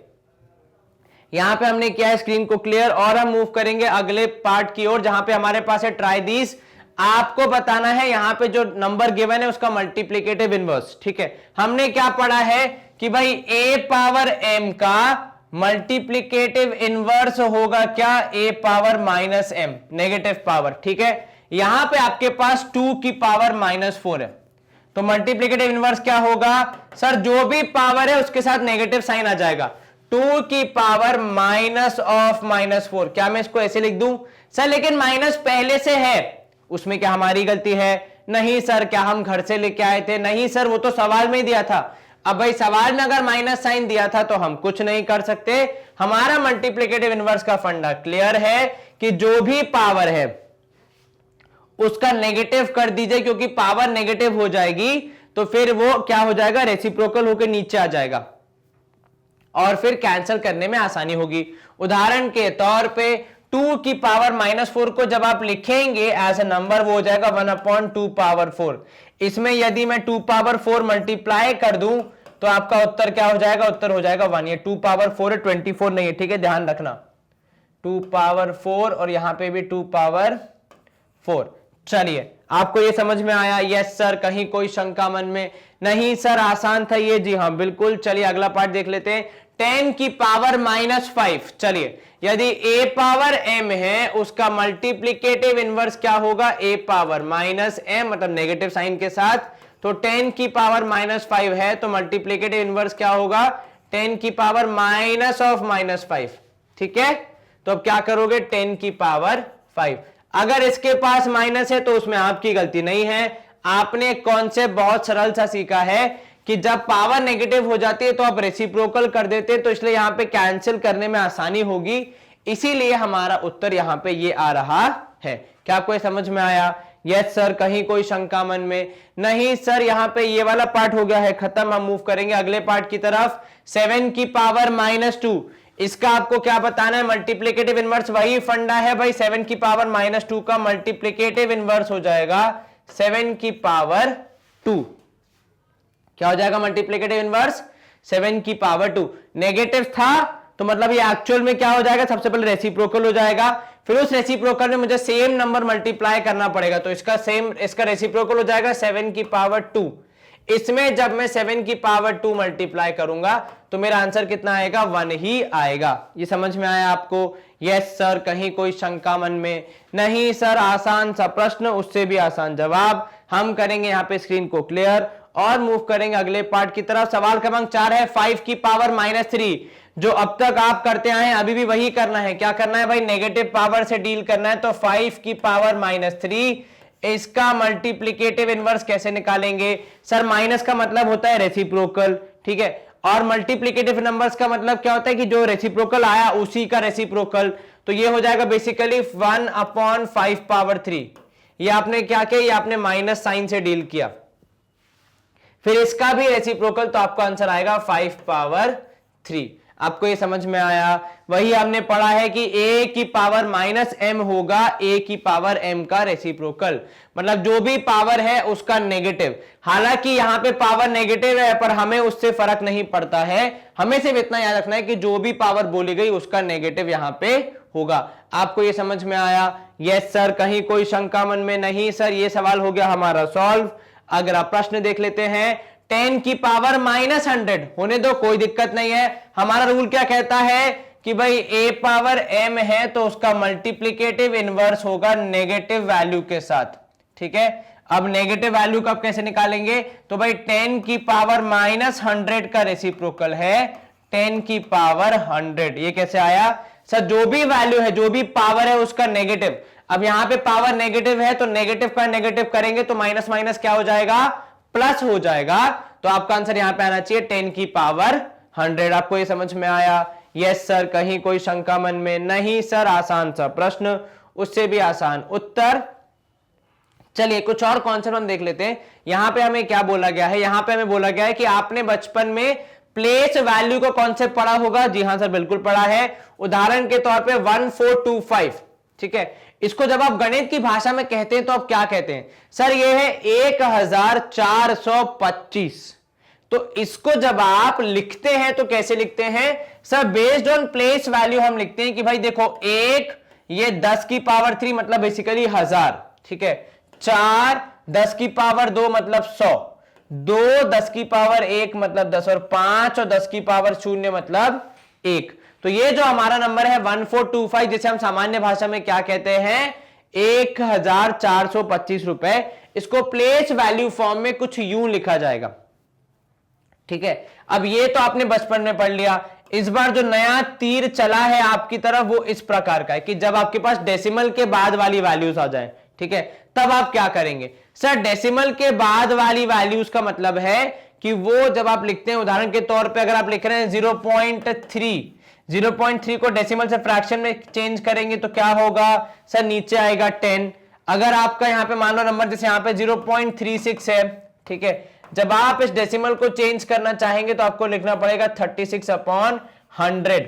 यहां पे हमने किया है स्क्रीन को क्लियर, और हम मूव करेंगे अगले पार्ट की ओर जहां पे हमारे पास है ट्राई दिस। आपको बताना है यहां पे जो नंबर गिवन है उसका मल्टीप्लीकेटिव इनवर्स। ठीक है, हमने क्या पढ़ा है कि भाई a पावर m का मल्टीप्लीकेटिव इनवर्स होगा क्या, a power -m, negative power. ठीक है, यहां पे आपके पास 2 की पावर -4 है, तो मल्टीप्लीकेटिव इनवर्स क्या होगा सर, जो भी पावर है उसके साथ नेगेटिव साइन आ जाएगा। 2 की पावर -4। क्या मैं इसको ऐसे लिख दूं सर, लेकिन माइनस पहले से है, उसमें क्या हमारी गलती है? नहीं सर, क्या हम घर से लेके आए थे? नहीं सर, वो तो सवाल में ही दिया था। अब भाई सवाल में अगर माइनस साइन दिया था तो हम कुछ नहीं कर सकते। हमारा मल्टीप्लीकेटिव इनवर्स का फंडा क्लियर है कि जो भी पावर है उसका नेगेटिव कर दीजिए, क्योंकि पावर नेगेटिव हो जाएगी तो फिर वो क्या हो जाएगा, रेसिप्रोकल होकर नीचे आ जाएगा और फिर कैंसिल करने में आसानी होगी। उदाहरण के तौर पे 2 की पावर -4 को जब आप लिखेंगे एज ए नंबर, वो हो जाएगा 1/2 पावर 4। इसमें यदि मैं 2 पावर 4 मल्टीप्लाई कर दूं तो आपका उत्तर क्या हो जाएगा, उत्तर हो जाएगा 1। ये 2 पावर 4 है, 24 नहीं है, ठीक है, ध्यान रखना। 2 पावर 4 और यहां पे भी 2 पावर 4। चलिए, आपको ये समझ में आया? यस सर, कहीं कोई शंका मन में? नहीं सर, आसान था ये। जी हाँ, बिल्कुल। चलिए अगला पार्ट देख लेते हैं। 10 की पावर -5। चलिए, यदि a पावर m है, उसका मल्टीप्लीकेटिव इनवर्स क्या होगा, a पावर -m, मतलब नेगेटिव साइन के साथ। तो 10 की पावर -5 है तो मल्टीप्लीकेटिव इनवर्स क्या होगा, 10 की पावर -5। ठीक है, तो अब क्या करोगे, 10 की पावर 5। अगर इसके पास माइनस है तो उसमें आपकी गलती नहीं है। आपने कॉन्सेप्ट बहुत सरल सा सीखा है कि जब पावर नेगेटिव हो जाती है तो आप रेसिप्रोकल कर देते हैं, तो इसलिए यहां पे कैंसिल करने में आसानी होगी, इसीलिए हमारा उत्तर यहां पे ये आ रहा है। क्या आपको ये समझ में आया? यस सर, कहीं कोई शंका मन में? नहीं सर, यहां पे ये वाला पार्ट हो गया है खत्म। हम मूव करेंगे अगले पार्ट की तरफ। 7 की पावर -2, इसका आपको क्या बताना है, मल्टीप्लीकेटिव इनवर्स। वही फंडा है भाई, 7 की पावर -2 का मल्टीप्लीकेटिव इनवर्स हो जाएगा 7 की पावर 2। क्या हो जाएगा मल्टीप्लीकेटिव इनवर्स, 7 की पावर 2। नेगेटिव था तो मतलब ये एक्चुअल में क्या हो जाएगा, सबसे पहले रेसिप्रोकल हो जाएगा, फिर उस रेसिप्रोकल में मुझे सेम नंबर मल्टीप्लाई करना पड़ेगा, तो इसका रेसिप्रोकल हो जाएगा 7 की पावर 2। इसमें जब मैं 7 की पावर 2 मल्टीप्लाई करूंगा तो मेरा आंसर कितना आएगा, 1 ही आएगा। ये समझ में आया आपको? यस सर, कहीं कोई शंका मन में? नहीं सर, आसान सा प्रश्न, उससे भी आसान जवाब। हम करेंगे यहाँ पे स्क्रीन को क्लियर और मूव करेंगे अगले पार्ट की तरफ। सवाल क्रमांक 4 है 5 की पावर -3। जो अब तक आप करते आए अभी भी वही करना है। क्या करना है भाई, नेगेटिव पावर से डील करना है। तो 5 की पावर -3, इसका मल्टीप्लीकेटिव इनवर्स कैसे निकालेंगे? सर, माइनस का मतलब होता है रेसिप्रोकल, ठीक है, और मल्टीप्लीकेटिव नंबर्स का मतलब क्या होता है कि जो रेसिप्रोकल आया उसी का रेसिप्रोकल। तो ये हो जाएगा बेसिकली 1/5 पावर 3। ये आपने क्या किया, ये आपने माइनस साइन से डील किया, फिर इसका भी रेसिप्रोकल, तो आपका आंसर आएगा 5 पावर 3। आपको ये समझ में आया? वही हमने पढ़ा है कि a की पावर -m होगा a की पावर m का रेसिप्रोकल, मतलब जो भी पावर है उसका नेगेटिव। हालांकि यहां पे पावर नेगेटिव है पर हमें उससे फर्क नहीं पड़ता है, हमें सिर्फ इतना याद रखना है कि जो भी पावर बोली गई उसका नेगेटिव यहां पे होगा। आपको ये समझ में आया? यस सर, कहीं कोई शंका मन में? नहीं सर, ये सवाल हो गया हमारा सॉल्व। अगला प्रश्न देख लेते हैं। 10 की पावर -100 होने दो, कोई दिक्कत नहीं है। हमारा रूल क्या कहता है कि भाई a पावर m है तो उसका मल्टीप्लीकेटिव इनवर्स होगा नेगेटिव वैल्यू के साथ, ठीक है। अब नेगेटिव वैल्यू का आप कैसे निकालेंगे? तो भाई 10 की पावर -100 का रेसिप्रोकल है 10 की पावर 100। ये कैसे आया? सर, जो भी वैल्यू है, जो भी पावर है उसका नेगेटिव। अब यहां पे पावर नेगेटिव है तो नेगेटिव का नेगेटिव करेंगे तो माइनस माइनस क्या हो जाएगा, प्लस हो जाएगा। तो आपका आंसर यहां पे आना चाहिए 10 की पावर 100। आपको ये समझ में आया? यस सर, कहीं कोई शंका मन में? नहीं सर, आसान सा प्रश्न, उससे भी आसान उत्तर। चलिए कुछ और कॉन्सेप्ट हम देख लेते हैं। यहां पे हमें क्या बोला गया है? यहां पे हमें बोला गया है कि आपने बचपन में प्लेस वैल्यू का कॉन्सेप्ट पढ़ा होगा। जी हां सर, बिल्कुल पढ़ा है। उदाहरण के तौर पे 1425, ठीक है, इसको जब आप गणित की भाषा में कहते हैं तो आप क्या कहते हैं? सर, ये है 1425। तो इसको जब आप लिखते हैं तो कैसे लिखते हैं? Sir, based on place value हम लिखते हैं कि भाई देखो, एक ये 10 की पावर 3 मतलब बेसिकली 1000, ठीक है, 4 10 की पावर 2 मतलब 100, 2 10 की पावर 1 मतलब 10 और 5 और 10 की पावर 0 मतलब 1। तो ये जो हमारा नंबर है 1425, जिसे हम सामान्य भाषा में क्या कहते हैं? 1425 रुपए। इसको प्लेस वैल्यू फॉर्म में कुछ यूं लिखा जाएगा, ठीक है। अब ये तो आपने बचपन में पढ़ लिया। इस बार जो नया तीर चला है आपकी तरफ वो इस प्रकार का है कि जब आपके पास डेसिमल के बाद वाली वैल्यूज आ जाए, ठीक है, तब आप क्या करेंगे? सर, डेसिमल के बाद वाली वैल्यूज का मतलब है कि वो जब आप लिखते हैं, उदाहरण के तौर पे अगर आप लिख रहे हैं 0.3 को डेसिमल से फ्रैक्शन में चेंज करेंगे तो क्या होगा? सर, नीचे आएगा 10। अगर आपका यहाँ पे मान लो नंबर जैसे यहाँ पे 0.36 है, ठीक है, जब आप इस डेसिमल को चेंज करना चाहेंगे तो आपको लिखना पड़ेगा 36/100,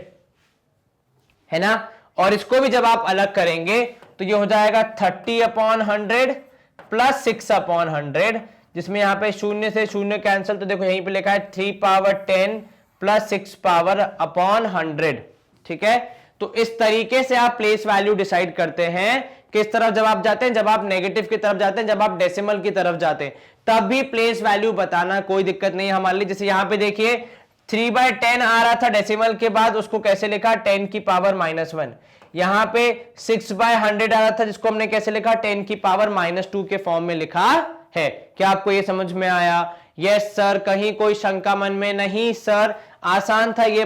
है ना। और इसको भी जब आप अलग करेंगे तो ये हो जाएगा 30/100 प्लस 6/100, जिसमें यहां पे शून्य से शून्य कैंसिल, तो देखो यहीं पे लिखा है 3/10 प्लस 6/100, ठीक है। तो इस तरीके से आप प्लेस वैल्यू डिसाइड करते हैं। किस तरफ जब आप जाते हैं, जब आप नेगेटिव की तरफ जाते हैं, जब आप डेसिमल की तरफ जाते हैं, तब भी प्लेस वैल्यू बताना कोई दिक्कत नहीं है हमारे लिए। जैसे यहां पे देखिए 3/10 आ रहा था डेसिमल के बाद, उसको कैसे लिखा, 10 की पावर -1। यहां पे 6/100 आ रहा था, जिसको हमने कैसे लिखा, 10 की पावर -2 के फॉर्म में लिखा है। क्या आपको ये समझ में आया? यस सर, कहीं कोई शंका मन में नहीं सर, आसान था ये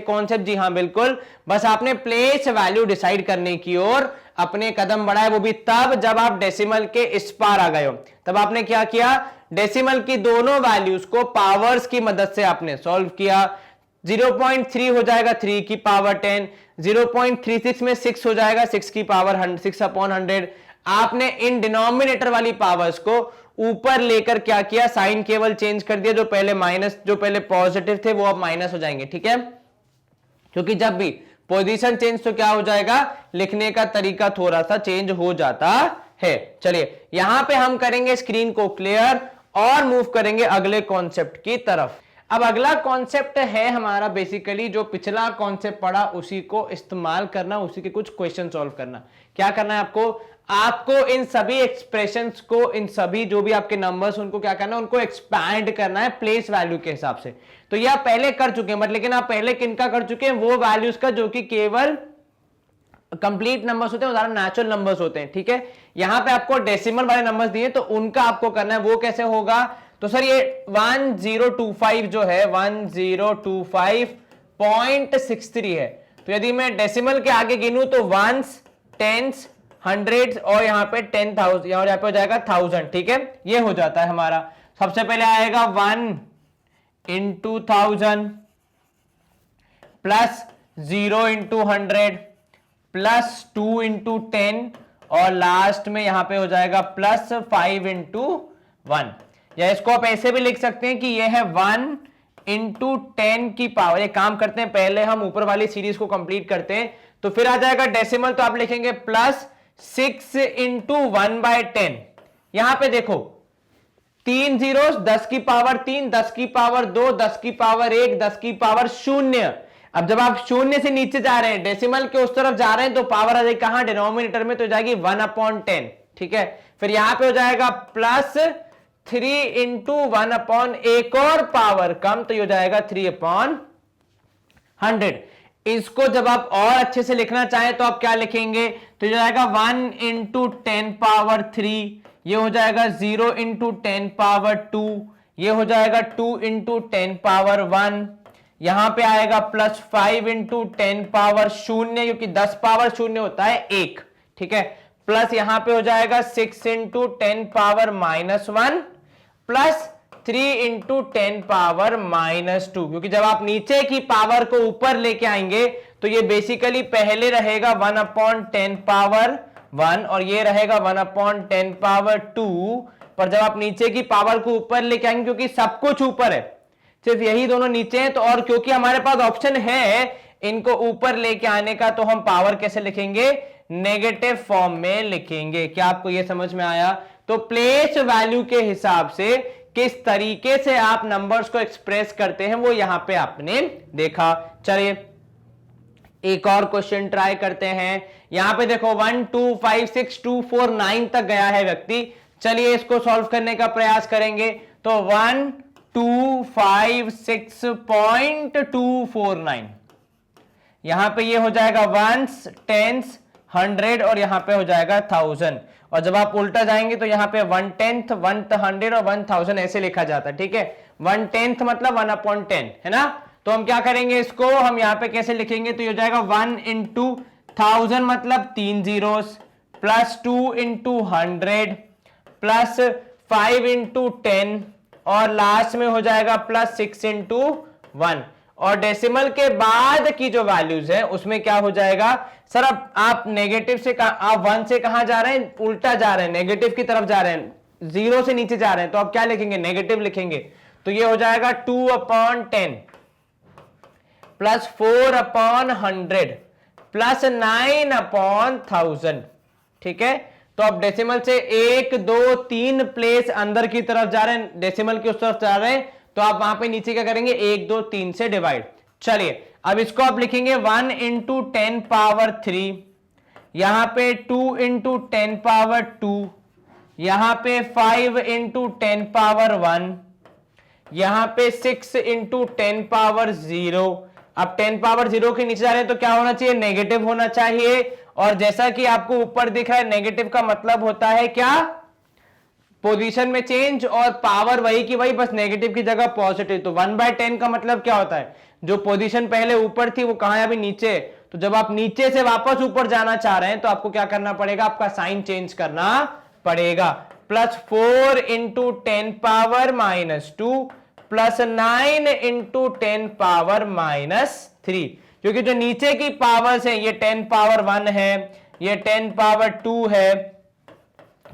कॉन्सेप्ट। जी हाँ बिल्कुल, बस आपने प्लेस वैल्यू डिसाइड करने की ओर अपने कदम बढ़ाए, वो भी तब जब आप डेसिमल के इस पार आ गए हो। तब आपने क्या किया, डेसिमल की दोनों वैल्यूज को पावर्स की मदद से आपने सॉल्व किया। 0.3 हो जाएगा 3 की पावर 10, 0.36 में 6 हो जाएगा 6 की पावर 6/100। आपने इन डिनोमिनेटर वाली पावर्स को ऊपर लेकर क्या किया, साइन केवल चेंज कर दिया, जो पहले पॉजिटिव थे वो अब माइनस हो जाएंगे, ठीक है। क्योंकि जब भी पोजीशन चेंज तो क्या हो जाएगा, लिखने का तरीका थोड़ा सा चेंज हो जाता है। चलिए यहां पे हम करेंगे स्क्रीन को क्लियर और मूव करेंगे अगले कॉन्सेप्ट की तरफ। अब अगला कॉन्सेप्ट है हमारा बेसिकली जो पिछला कॉन्सेप्ट पढ़ा उसी को इस्तेमाल करना, उसी के कुछ क्वेश्चन सॉल्व करना। क्या करना है आपको इन सभी एक्सप्रेशंस को, इन सभी जो भी आपके नंबर्स उनको क्या करना है, उनको एक्सपैंड करना है प्लेस वैल्यू के हिसाब से। तो ये आप पहले कर चुके हैं, बट लेकिन आप पहले किनका कर चुके हैं, वो वैल्यूज का जो कि केवल कंप्लीट नंबर्स होते हैं, उदाहरण नेचुरल नंबर्स होते हैं, ठीक है। यहां पे आपको डेसिमल वाले नंबर्स दिए तो उनका आपको करना है। वो कैसे होगा, तो सर ये 1025 जो है 1025.63 है। तो यदि मैं डेसिमल के आगे गिनूं तो वंस, टेंस, हंड्रेड्स और यहाँ पे 10,000, यहाँ पे हो जाएगा 1000, ठीक है। ये हो जाता है हमारा। सबसे पहले आएगा 1 into 1000 plus 0 into 100 plus 2 into 10 और लास्ट में यहां पे हो जाएगा प्लस 5 into 1। या इसको आप ऐसे भी लिख सकते हैं कि ये है 1 into 10 की पावर। ये काम करते हैं, पहले हम ऊपर वाली सीरीज को कंप्लीट करते हैं, तो फिर आ जाएगा डेसिमल, तो आप लिखेंगे प्लस 6 into 1/10। यहां पे देखो 3 जीरोस, 10 की पावर 3, 10 की पावर 2, 10 की पावर 1, 10 की पावर 0। अब जब आप शून्य से नीचे जा रहे हैं, डेसिमल के उस तरफ जा रहे हैं, तो पावर आ जाएगी कहां, डिनोमिनेटर में, तो जाएगी 1/10, ठीक है। फिर यहां पे हो जाएगा प्लस 3 into 1/, एक और पावर कम, तो ये हो जाएगा 3/100। इसको जब आप और अच्छे से लिखना चाहें तो आप क्या लिखेंगे, तो ये हो जाएगा 1 into 10 power 3, ये हो जाएगा 0 into 10 power 2, ये हो जाएगा 2 into 10 power 1, यहां पे आएगा प्लस 5 into 10 power 0, क्योंकि 10 पावर 0 होता है 1, ठीक है। प्लस यहां पे हो जाएगा 6 into 10 power -1 plus 3 into 10 power -2, क्योंकि जब आप नीचे की पावर को ऊपर लेके आएंगे तो ये बेसिकली पहले रहेगा 1/10 power 1 और ये रहेगा 1/10 power 2, पर जब आप नीचे की पावर को ऊपर लेके आएंगे, क्योंकि सब कुछ ऊपर है, सिर्फ यही दोनों नीचे हैं, तो और क्योंकि हमारे पास ऑप्शन है इनको ऊपर लेके आने का, तो हम पावर कैसे लिखेंगे, नेगेटिव फॉर्म में लिखेंगे। क्या आपको यह समझ में आया? तो प्लेस वैल्यू के हिसाब से किस तरीके से आप नंबर्स को एक्सप्रेस करते हैं वो यहां पे आपने देखा। चलिए एक और क्वेश्चन ट्राई करते हैं। यहां पे देखो 1 2 5 6 2 4 9 तक गया है व्यक्ति। चलिए इसको सॉल्व करने का प्रयास करेंगे। तो 1,256.249, यहां पे ये हो जाएगा वंस, टेंस, 100 और यहां पे हो जाएगा 1000। और जब आप उल्टा जाएंगे तो यहां पे 1/10, 100 और 1000 ऐसे लिखा जाता है, ठीक है। 1/10 मतलब 1/10 है ना। तो हम क्या करेंगे, इसको हम यहां पे कैसे लिखेंगे, तो ये हो जाएगा 1 into 1000 मतलब 3 zeros, plus 2 into 100 plus 5 into 10 और लास्ट में हो जाएगा प्लस 6 into 1। और डेसिमल के बाद की जो वैल्यूज है उसमें क्या हो जाएगा सर, अब आप नेगेटिव से आप 1 से कहां जा रहे हैं, उल्टा जा रहे हैं, नेगेटिव की तरफ जा रहे हैं, 0 से नीचे जा रहे हैं, तो आप क्या लिखेंगे, नेगेटिव लिखेंगे। तो ये हो जाएगा 2/10 प्लस 4/100 प्लस 9/1000। ठीक है, तो आप डेसिमल से 1 2 3 प्लेस अंदर की तरफ जा रहे हैं, डेसिमल की उस तरफ जा रहे हैं, तो आप वहां पे नीचे क्या करेंगे, 1 2 3 से डिवाइड। चलिए अब इसको आप लिखेंगे 1 × 10⁻3, यहां पे 2 × 10⁻2, यहां पे 5 × 10⁻1, यहां पे 6 × 10⁻0। अब 10⁻0 के नीचे जा रहे हैं तो क्या होना चाहिए, नेगेटिव होना चाहिए। और जैसा कि आपको ऊपर दिख रहा है, नेगेटिव का मतलब होता है क्या, पोजीशन में चेंज, और पावर वही की वही, बस नेगेटिव की जगह पॉजिटिव। तो 1/10 का मतलब क्या होता है, जो पोजीशन पहले ऊपर थी वो कहां है, अभी नीचे। तो जब आप नीचे से वापस ऊपर जाना चाह रहे हैं तो आपको क्या करना पड़ेगा, आपका साइन चेंज करना पड़ेगा। प्लस 4 × 10⁻⁻2 प्लस 9 × 10⁻⁻3, क्योंकि जो नीचे की पावर्स है ये 10⁻1 है, ये 10⁻2 है,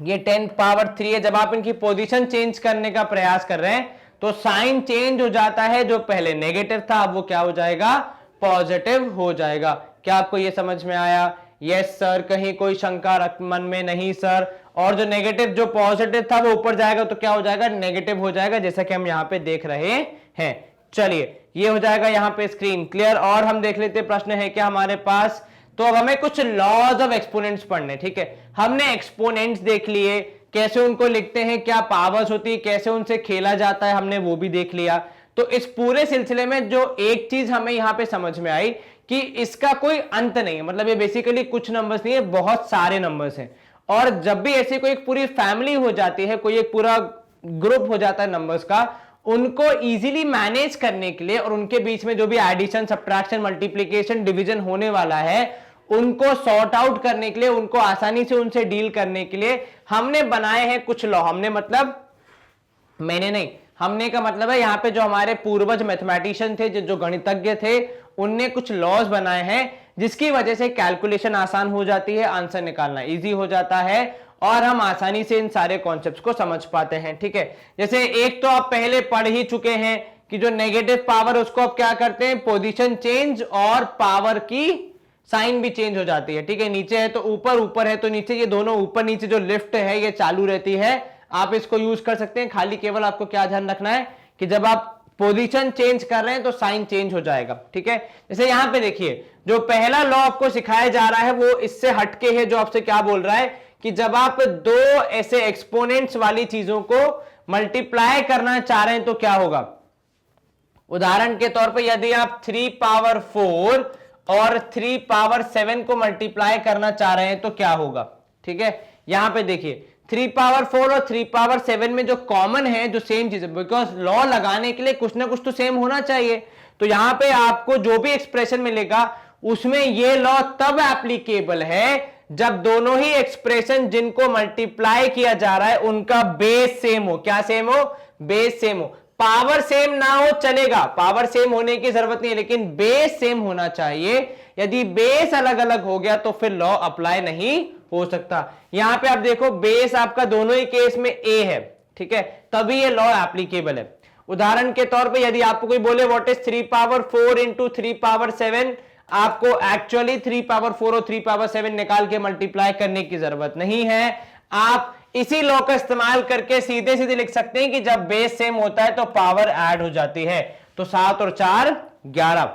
ये 10⁻3 है। जब आप इनकी पोजीशन चेंज करने का प्रयास कर रहे हैं तो साइन चेंज हो जाता है, जो पहले नेगेटिव था अब वो क्या हो जाएगा, पॉजिटिव हो जाएगा। क्या आपको ये समझ में आया? यस सर, कहीं कोई शंका मन में नहीं सर। और जो नेगेटिव जो पॉजिटिव था वो ऊपर जाएगा तो क्या हो जाएगा, नेगेटिव हो जाएगा, जैसा कि हम यहां पे देख रहे हैं। चलिए ये हो जाएगा यहां पे स्क्रीन क्लियर। और हम देख लेते प्रश्न है क्या हमारे पास। तो अब हमें कुछ लॉज ऑफ एक्सपोनेंट्स पढ़ने। ठीक है, हमने एक्सपोनेंट्स देख लिए, कैसे उनको लिखते हैं, क्या पावर्स होती है, कैसे उनसे खेला जाता है, हमने वो भी देख लिया। तो इस पूरे सिलसिले में जो एक चीज हमें यहां पे समझ में आई कि इसका कोई अंत नहीं है, मतलब ये बेसिकली कुछ नंबर्स नहीं है, बहुत सारे नंबर्स हैं। और जब भी ऐसी कोई एक पूरी फैमिली हो जाती है, कोई एक पूरा ग्रुप हो जाता है नंबर्स का, उनको इजीली मैनेज करने के लिए और उनके बीच में जो भी एडिशन, सब्ट्रैक्शन, मल्टीप्लिकेशन, डिवीजन होने वाला है, उनको सॉर्ट आउट करने के लिए, उनको आसानी से उनसे डील करने के लिए हमने बनाए हैं कुछ लॉ। हमने मतलब मैंने नहीं, हमने का मतलब है यहां पे जो हमारे पूर्वज मैथमेटिशियन थे, जो गणितज्ञ थे, उनने कुछ लॉज बनाए हैं जिसकी वजह से कैलकुलेशन आसान हो जाती है, आंसर निकालना इजी हो जाता है और हम आसानी से इन सारे कॉन्सेप्ट्स को समझ पाते हैं। ठीक है, जैसे एक तो आप पहले पढ़ ही चुके हैं कि जो नेगेटिव पावर उसको आप क्या करते हैं, पोजीशन चेंज, और पावर की साइन भी चेंज हो जाती है। ठीक है, नीचे है तो ऊपर, ऊपर है तो नीचे, ये दोनों ऊपर नीचे जो लिफ्ट है ये चालू रहती है। आप इसको यूज कर सकते हैं, खाली केवल आपको क्या ध्यान रखना है कि जब आप पोजीशन चेंज कर रहे हैं तो साइन चेंज हो जाएगा। ठीक है, जैसे यहां पे देखिए जो पहला लॉ आपको सिखाया जा रहा है वो इससे हटके है, जो आपसे क्या बोल रहा है कि जब आप दो ऐसे एक्सपोनेंट्स वाली चीजों को मल्टीप्लाई करना चाह रहे हैं तो क्या होगा। उदाहरण के तौर पे यदि आप 3⁻4 और 3⁻7 को मल्टीप्लाई करना चाह रहे हैं तो क्या होगा। ठीक है, यहां पे देखिए 3⁻4 और 3⁻7 में जो कॉमन है, जो सेम चीज है, बिकॉज लॉ लगाने के लिए कुछ ना कुछ तो सेम होना चाहिए। तो यहां पे आपको जो भी एक्सप्रेशन मिलेगा उसमें ये लॉ तब एप्लीकेबल है जब दोनों ही एक्सप्रेशन जिनको मल्टीप्लाई किया जा रहा है उनका बेस सेम हो। क्या सेम हो, बेस सेम हो। पावर सेम ना हो चलेगा, पावर सेम होने की जरूरत नहीं है, लेकिन बेस सेम होना चाहिए। यदि बेस अलग अलग हो गया तो फिर लॉ अप्लाई नहीं हो सकता। यहां पे आप देखो बेस आपका दोनों ही केस में a है, ठीक है, तभी ये लॉ एप्लीकेबल है। उदाहरण के तौर पे यदि आपको कोई बोले व्हाट इज 3⁻4 इंटू 3⁻7, आपको एक्चुअली 3⁻4 और 3⁻7 निकाल के मल्टीप्लाई करने की जरूरत नहीं है। आप इसी लॉ का इस्तेमाल करके सीधे सीधे लिख सकते हैं कि जब बेस सेम होता है तो पावर ऐड हो जाती है। तो 7 और 4 11।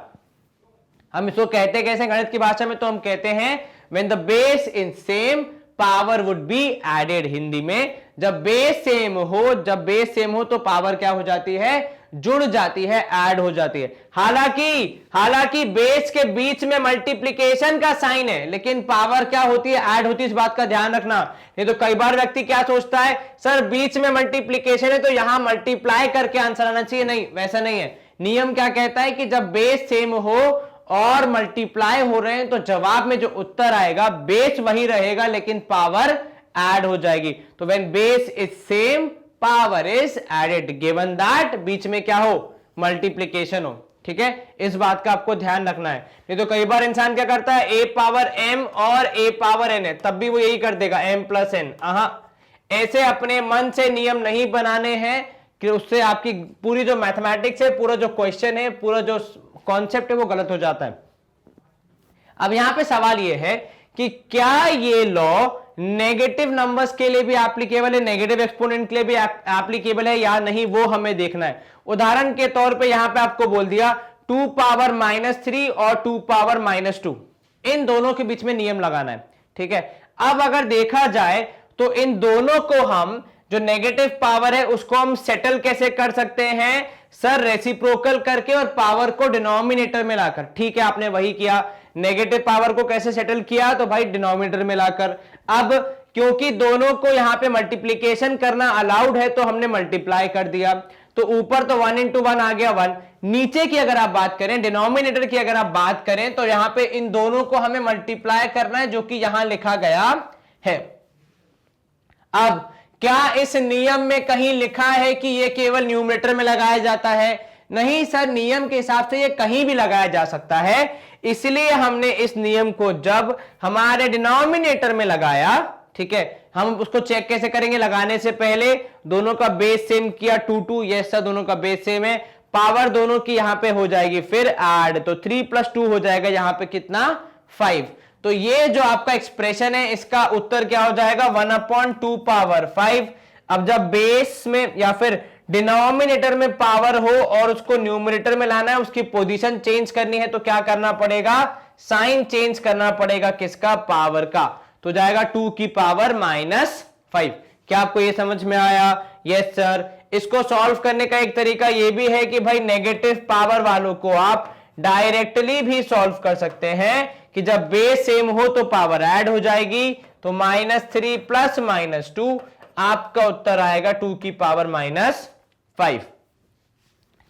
हम इसको कहते कैसे गणित की भाषा में, तो हम कहते हैं when the base is same power would be added। Hindi में जब बेस सेम हो, जब बेस सेम हो तो पावर क्या हो जाती है, जुड़ जाती है, ऐड हो जाती है। हालांकि बेस के बीच में मल्टीप्लिकेशन का साइन है, लेकिन पावर क्या होती है, ऐड होती है। इस बात का ध्यान रखना। नहीं तो कई बार व्यक्ति क्या सोचता है, सर बीच में मल्टीप्लिकेशन है तो यहां मल्टीप्लाई करके आंसर आना चाहिए। नहीं, वैसा नहीं है। नियम क्या कहता है कि जब बेस सेम हो और मल्टीप्लाई हो रहे हैं तो जवाब में जो उत्तर आएगा बेस वही रहेगा लेकिन पावर ऐड हो जाएगी। तो when base is same power is added given that बीच में क्या हो, मल्टीप्लिकेशन हो। ठीक है, इस बात का आपको ध्यान रखना है। नहीं तो कई बार इंसान क्या करता है, a पावर m और a पावर n है, तब भी वो यही कर देगा m प्लस n। ऐसे अपने मन से नियम नहीं बनाने हैं कि उससे आपकी पूरी जो मैथमेटिक्स है, पूरा जो क्वेश्चन है, पूरा जो कॉन्सेप्ट है वो गलत हो जाता है। अब यहां पे सवाल ये है कि क्या ये लॉ नेगेटिव नंबर्स के लिए भी एप्लीकेबल है, नेगेटिव एक्सपोनेंट के लिए भी एप्लीकेबल है या नहीं, वो हमें देखना है। उदाहरण के तौर पे यहां पे आपको बोल दिया 2 पावर -3 और 2 पावर -2, इन दोनों के बीच में नियम लगाना है। ठीक है, अब अगर देखा जाए तो इन दोनों को हम, जो नेगेटिव पावर है उसको हम सेटल कैसे कर सकते हैं सर, रेसिप्रोकल करके और पावर को डिनोमिनेटर में लाकर। ठीक है, आपने वही किया, नेगेटिव पावर को कैसे सेटल किया, तो भाई डिनोमिनेटर में लाकर। अब क्योंकि दोनों को यहां पे मल्टीप्लीकेशन करना अलाउड है तो हमने मल्टीप्लाई कर दिया, तो ऊपर तो 1 × 1 आ गया 1। नीचे की अगर आप बात करें, डिनोमिनेटर की अगर आप बात करें, तो यहां पे इन दोनों को हमें मल्टीप्लाई करना है, जो कि यहां लिखा गया है। अब क्या इस नियम में कहीं लिखा है कि यह केवल न्यूमरेटर में लगाया जाता है? नहीं सर, नियम के हिसाब से यह कहीं भी लगाया जा सकता है, इसलिए हमने इस नियम को जब हमारे डिनोमिनेटर में लगाया, ठीक है, हम उसको चेक कैसे करेंगे, लगाने से पहले दोनों का बेस सेम किया 2 2, यस सर दोनों का बेस सेम है, पावर दोनों की यहां पे हो जाएगी फिर ऐड, तो 3 + 2 हो जाएगा यहां पे कितना 5। तो ये जो आपका एक्सप्रेशन है इसका उत्तर क्या हो जाएगा 1/2 पावर 5। अब जब बेस में या फिर डिनोमिनेटर में पावर हो और उसको न्यूमरेटर में लाना है, उसकी पोजीशन चेंज करनी है, तो क्या करना पड़ेगा, साइन चेंज करना पड़ेगा, किसका, पावर का, तो जाएगा 2 की पावर -5। क्या आपको ये समझ में आया? Yes sir. इसको सॉल्व करने का एक तरीका ये भी है कि भाई नेगेटिव पावर वालों को आप डायरेक्टली भी सॉल्व कर सकते हैं कि जब बेस सेम हो तो पावर ऐड हो जाएगी, तो -3 + -2 आपका उत्तर आएगा 2 की पावर -5।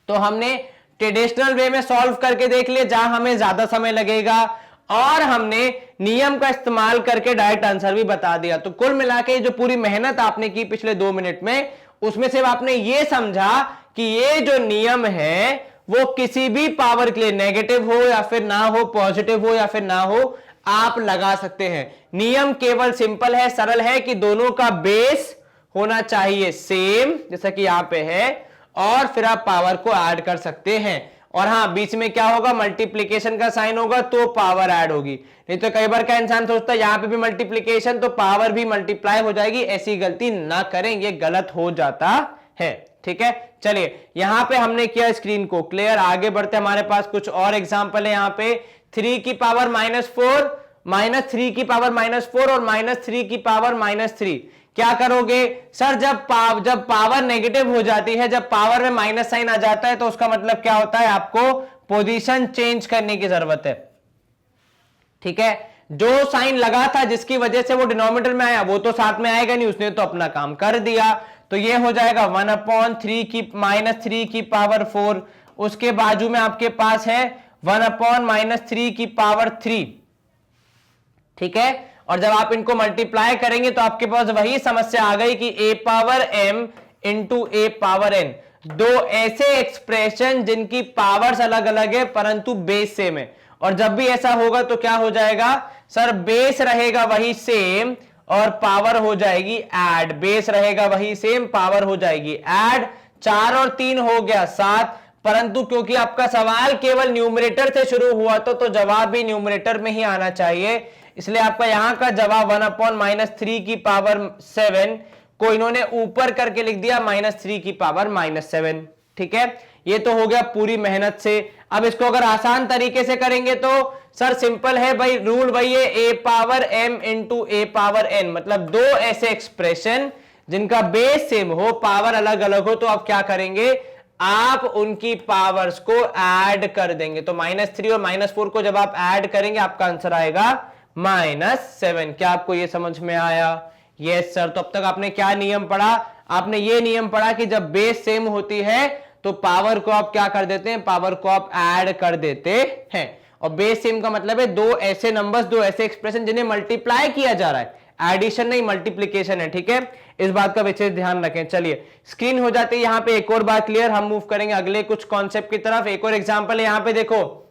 तो हमने ट्रेडिशनल वे में सॉल्व करके देख लिया, जहां हमें ज्यादा समय लगेगा, और हमने नियम का इस्तेमाल करके डायरेक्ट आंसर भी बता दिया। तो कुल मिला के जो पूरी मेहनत आपने की पिछले 2 मिनट में, उसमें से आपने ये समझा कि ये जो नियम है वो किसी भी पावर के लिए, नेगेटिव हो या फिर ना हो, पॉजिटिव हो या फिर ना हो, आप लगा सकते हैं। नियम केवल सिंपल है, सरल है कि दोनों का बेस होना चाहिए सेम, जैसा कि यहां पे है, और फिर आप पावर को ऐड कर सकते हैं। और हाँ, बीच में क्या होगा, मल्टीप्लीकेशन का साइन होगा तो पावर ऐड होगी। नहीं तो कई बार क्या इंसान सोचता है यहां पे भी मल्टीप्लीकेशन तो पावर भी मल्टीप्लाई हो जाएगी, ऐसी गलती ना करें, ये गलत हो जाता है। ठीक है, चलिए यहां पे हमने किया स्क्रीन को क्लियर, आगे बढ़ते हमारे पास कुछ और एग्जांपल है। यहां पे 3 की पावर -4, -3 की पावर -4 और -3 की पावर -3। क्या करोगे सर, जब पावर नेगेटिव हो जाती है, जब पावर में माइनस साइन आ जाता है, तो उसका मतलब क्या होता है, आपको पोजीशन चेंज करने की जरूरत है। ठीक है, जो साइन लगा था जिसकी वजह से वो डिनोमिनेटर में आया, वो तो साथ में आएगा नहीं, उसने तो अपना काम कर दिया, तो ये हो जाएगा 1/3 की -3 की पावर 4। उसके बाजू में आपके पास है 1/-3 की पावर 3। ठीक है, और जब आप इनको मल्टीप्लाई करेंगे तो आपके पास वही समस्या आ गई कि a power m into a power n, दो ऐसे एक्सप्रेशन जिनकी पावर्स अलग अलग है परंतु बेस सेम है। और जब भी ऐसा होगा तो क्या हो जाएगा सर, बेस रहेगा वही सेम और पावर हो जाएगी ऐड, बेस रहेगा वही सेम, पावर हो जाएगी ऐड। 4 और 3 हो गया 7, परंतु क्योंकि आपका सवाल केवल न्यूमरेटर से शुरू हुआ तो जवाब भी न्यूमरेटर में ही आना चाहिए, इसलिए आपका यहां का जवाब 1/-3 की पावर 7 को इन्होंने ऊपर करके लिख दिया -3 की पावर -7। ठीक है, ये तो हो गया पूरी मेहनत से। अब इसको अगर आसान तरीके से करेंगे तो सर सिंपल है भाई, रूल वही है, a power m into a power n, मतलब दो ऐसे एक्सप्रेशन जिनका बेस सेम हो, पावर अलग अलग हो, तो आप क्या करेंगे, आप उनकी पावर्स को ऐड कर देंगे। तो -3 और -4 को जब आप ऐड करेंगे आपका आंसर आएगा -7। क्या आपको यह समझ में आया? Yes sir. तो अब तक आपने क्या नियम पढ़ा, आपने ये नियम पढ़ा कि जब बेस सेम होती है तो पावर को आप क्या कर देते हैं, पावर को आप ऐड कर देते हैं। और बेस सेम का मतलब है दो ऐसे नंबर्स, दो ऐसे एक्सप्रेशन जिन्हें मल्टीप्लाई किया जा रहा है, एडिशन नहीं मल्टीप्लीकेशन है, ठीक है, इस बात का विशेष ध्यान रखें। चलिए स्क्रीन हो जाती है यहां पे एक और बात क्लियर, हम मूव करेंगे अगले कुछ कॉन्सेप्ट की तरफ। एक और एग्जांपल है यहां पे देखो,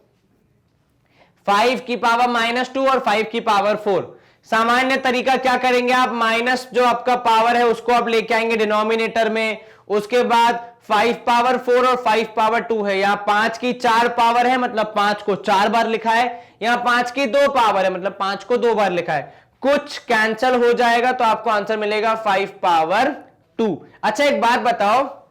5 की पावर -2 और 5 की पावर 4। सामान्य तरीका क्या करेंगे आप, माइनस जो आपका पावर है उसको आप लेके आएंगे डिनोमिनेटर में, उसके बाद 5 पावर 4 और 5 पावर 2 है, यहां 5 की 4 पावर है मतलब 5 को 4 बार लिखा है, यहां 5 की 2 पावर है मतलब 5 को 2 बार लिखा है, कुछ कैंसल हो जाएगा तो आपको आंसर मिलेगा 5 पावर 2। अच्छा एक बात बताओ,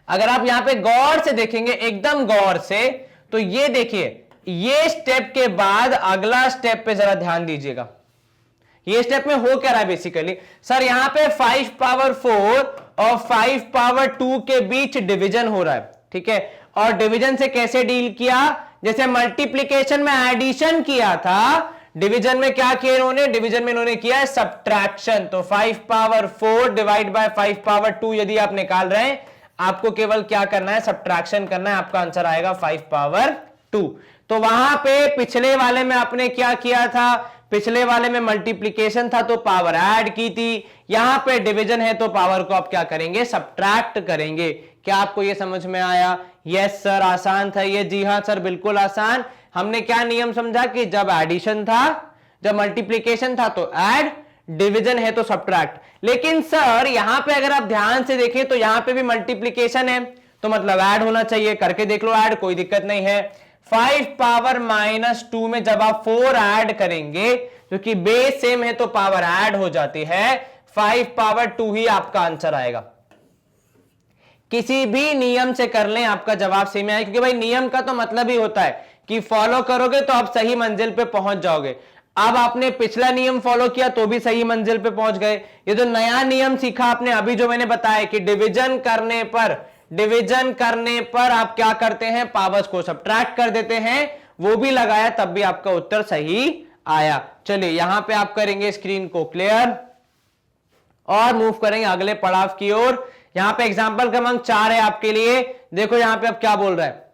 अगर आप यहां पे गौर से देखेंगे, एकदम गौर से, तो ये देखिए ये स्टेप के बाद अगला स्टेप पे जरा ध्यान दीजिएगा। ये स्टेप में हो क्या रहा है बेसिकली, सर यहां पे 5 पावर 4 और 5 पावर 2 के बीच डिवीजन हो रहा है, ठीक है, और डिवीजन से कैसे डील किया, जैसे मल्टीप्लीकेशन में एडिशन किया था, डिवीजन में क्या किया इन्होंने, डिवीजन में इन्होंने किया है सब्ट्रैक्शन। तो 5 पावर 4 डिवाइड बाय 5 पावर 2 यदि आप निकाल रहे हैं, आपको केवल क्या करना है, सब्ट्रैक्शन करना है, आपका आंसर आएगा 5 पावर 2। तो वहां पे पिछले वाले में आपने क्या किया था, पिछले वाले में मल्टीप्लीकेशन था तो पावर ऐड की थी, यहां पे डिवीजन है तो पावर को आप क्या करेंगे, सब्ट्रैक्ट करेंगे। क्या आपको यह समझ में आया? यस सर, आसान था ये। जी हां सर, बिल्कुल आसान। हमने क्या नियम समझा कि जब एडिशन था, जब मल्टीप्लीकेशन था तो ऐड, डिवीजन है तो सब्ट्रैक्ट। लेकिन सर यहां पे अगर आप ध्यान से देखें तो यहां पे भी मल्टीप्लीकेशन है तो मतलब ऐड होना चाहिए, करके देख लो ऐड, कोई दिक्कत नहीं है। 5 पावर -2 में जब आप 4 ऐड करेंगे, क्योंकि बेस सेम है तो पावर ऐड हो जाती है, 5 पावर 2 ही आपका आंसर आएगा। किसी भी नियम से कर लें आपका जवाब सेम आएगा, क्योंकि भाई नियम का तो मतलब ही होता है कि फॉलो करोगे तो आप सही मंजिल पे पहुंच जाओगे। अब आपने पिछला नियम फॉलो किया तो भी सही मंजिल पे पहुंच गए। ये जो नया नियम सीखा आपने अभी, जो मैंने बताया कि डिवीजन करने पर आप क्या करते हैं, पावर्स को सब्ट्रैक्ट कर देते हैं, वो भी लगाया तब भी आपका उत्तर सही आया। चलिए यहां पे आप करेंगे स्क्रीन को क्लियर और मूव करेंगे अगले पड़ाव की ओर। यहां पे एग्जांपल क्रमांक 4 है आपके लिए। देखो यहां पे अब क्या बोल रहा है,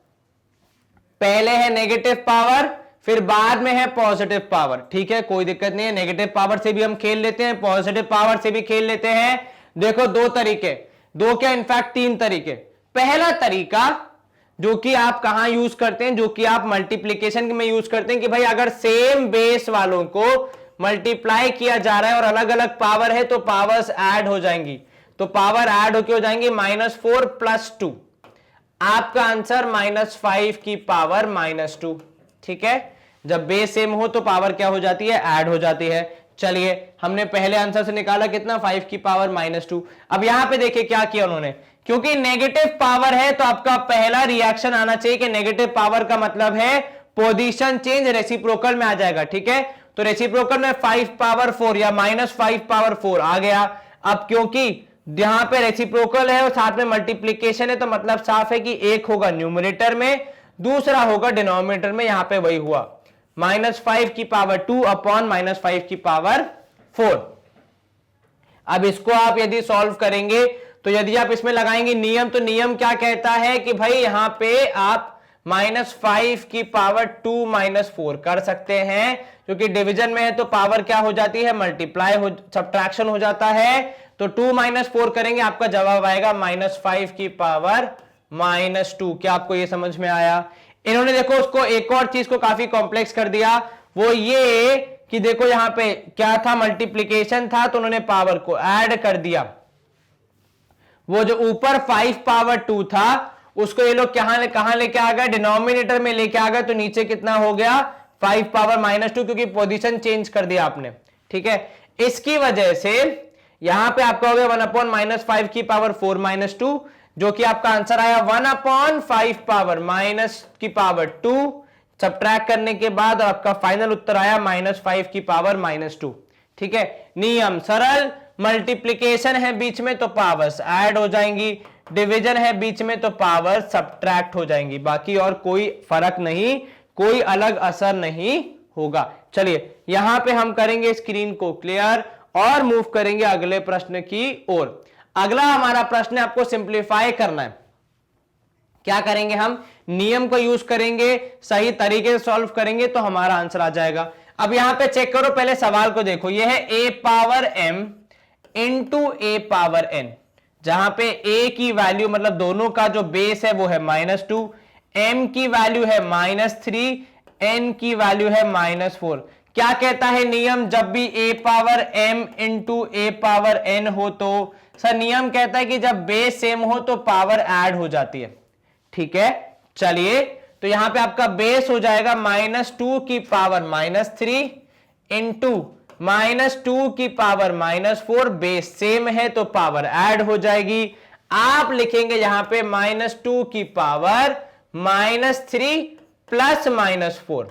पहले है नेगेटिव पावर, फिर बाद में है पॉजिटिव पावर, ठीक है, कोई दिक्कत नहीं है। नेगेटिव पावर से भी हम खेल लेते हैं, पॉजिटिव पावर से भी खेल लेते हैं। देखो दो तरीके, दो क्या इनफैक्ट 3 तरीके। पहला तरीका जो कि आप कहां यूज करते हैं, जो कि आप मल्टीप्लीकेशन में यूज करते हैं, कि भाई अगर सेम बेस वालों को मल्टीप्लाई किया जा रहा है और अलग अलग पावर है तो पावर्स ऐड हो जाएंगी, तो पावर ऐड होकर हो जाएंगी -4 + 2, आपका आंसर -5 की पावर -2, ठीक है। जब बेस सेम हो तो पावर क्या हो जाती है, ऐड हो जाती है। चलिए हमने पहले आंसर से निकाला कितना, 5 की पावर -2। अब यहां पे देखिए क्या किया उन्होंने, क्योंकि नेगेटिव पावर है तो आपका पहला रिएक्शन आना चाहिए कि नेगेटिव पावर का मतलब है पोजीशन चेंज, रेसिप्रोकल में आ जाएगा, ठीक है। तो रेसिप्रोकल में 5 पावर 4 या -5 पावर 4 आ गया। अब क्योंकि यहां पे रेसिप्रोकल है और साथ में मल्टीप्लीकेशन है तो मतलब साफ है कि एक होगा न्यूमरेटर में, दूसरा होगा डिनोमिनेटर में। यहां पे वही हुआ, -5 की पावर 2 अपॉन -5 की पावर 4। अब इसको आप यदि सॉल्व करेंगे तो यदि आप इसमें लगाएंगे नियम, तो नियम क्या कहता है कि भाई यहां पे आप -5 की पावर 2 -4 कर सकते हैं, क्योंकि डिवीजन में है तो पावर क्या हो जाती है, मल्टीप्लाई हो, सब्ट्रैक्शन हो जाता है। तो 2 - 4 करेंगे, आपका जवाब आएगा -5 की पावर -2। क्या आपको यह समझ में आया? इन्होंने देखो उसको एक और चीज को काफी कॉम्प्लेक्स कर दिया, वो ये कि देखो यहां पे क्या था, मल्टीप्लीकेशन था तो उन्होंने पावर को ऐड कर दिया। वो जो ऊपर 5 पावर 2 था उसको ये लोग कहां लेके आ गए, डिनोमिनेटर में लेके आ गए, तो नीचे कितना हो गया, 5 पावर -2, क्योंकि पोजीशन चेंज कर दिया आपने, ठीक है। इसकी वजह से यहां पे आपका हो गया 1/-5 की पावर 4 -2, जो कि आपका आंसर आया 1/5 पावर -2, सब्ट्रैक्ट करने के बाद आपका फाइनल उत्तर आया -5 की पावर -2, ठीक है। नियम सरल, मल्टीप्लीकेशन है बीच में तो पावर्स ऐड हो जाएंगी, डिवीजन है बीच में तो पावर सब्ट्रैक्ट हो जाएंगी, बाकी और कोई फर्क नहीं, कोई अलग असर नहीं होगा। चलिए यहां पे हम करेंगे स्क्रीन को क्लियर और मूव करेंगे अगले प्रश्न की ओर। अगला हमारा प्रश्न है, आपको सिंप्लीफाई करना है। क्या करेंगे हम, नियम को यूज करेंगे, सही तरीके से सॉल्व करेंगे तो हमारा आंसर आ जाएगा। अब यहां पे चेक करो, पहले सवाल को देखो, यह है a power m into a power n, जहां पे a की वैल्यू मतलब दोनों का जो बेस है वो है -2, m की वैल्यू है -3, n की वैल्यू है -4। क्या कहता है नियम, जब भी a power m into a power n हो तो सर नियम कहता है कि जब बेस सेम हो तो पावर ऐड हो जाती है। ठीक है, चलिए तो यहां पे आपका बेस हो जाएगा -2 की पावर -3 इंटू -2 की पावर -4, बेस सेम है तो पावर ऐड हो जाएगी। आप लिखेंगे यहां पे -2 की पावर -3 प्लस -4,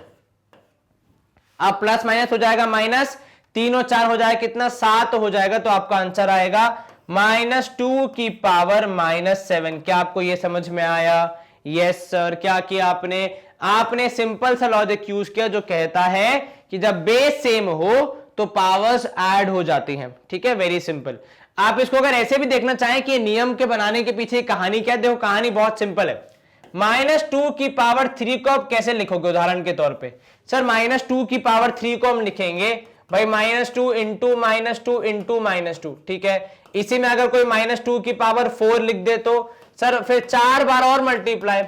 अब प्लस माइनस हो जाएगा माइनस, 3 और 4 हो जाएगा कितना, 7 हो जाएगा, तो आपका आंसर आएगा -2 की पावर -7। क्या आपको यह समझ में आया? Yes sir. क्या किया आपने? आपने सिंपल सा लॉजिक यूज किया जो कहता है कि जब बेस सेम हो तो पावर्स ऐड हो जाती हैं। ठीक है, वेरी सिंपल। आप इसको अगर ऐसे भी देखना चाहें कि नियम के बनाने के पीछे कहानी क्या है, देखो कहानी बहुत सिंपल है। -2 की पावर 3 को आप कैसे लिखोगे? उदाहरण के तौर पे सर -2 की पावर 3 को हम लिखेंगे भाई -2 इंटू -2 इंटू -2। ठीक है, इसी में अगर कोई -2 की पावर 4 लिख दे तो सर फिर 4 बार और मल्टीप्लाई,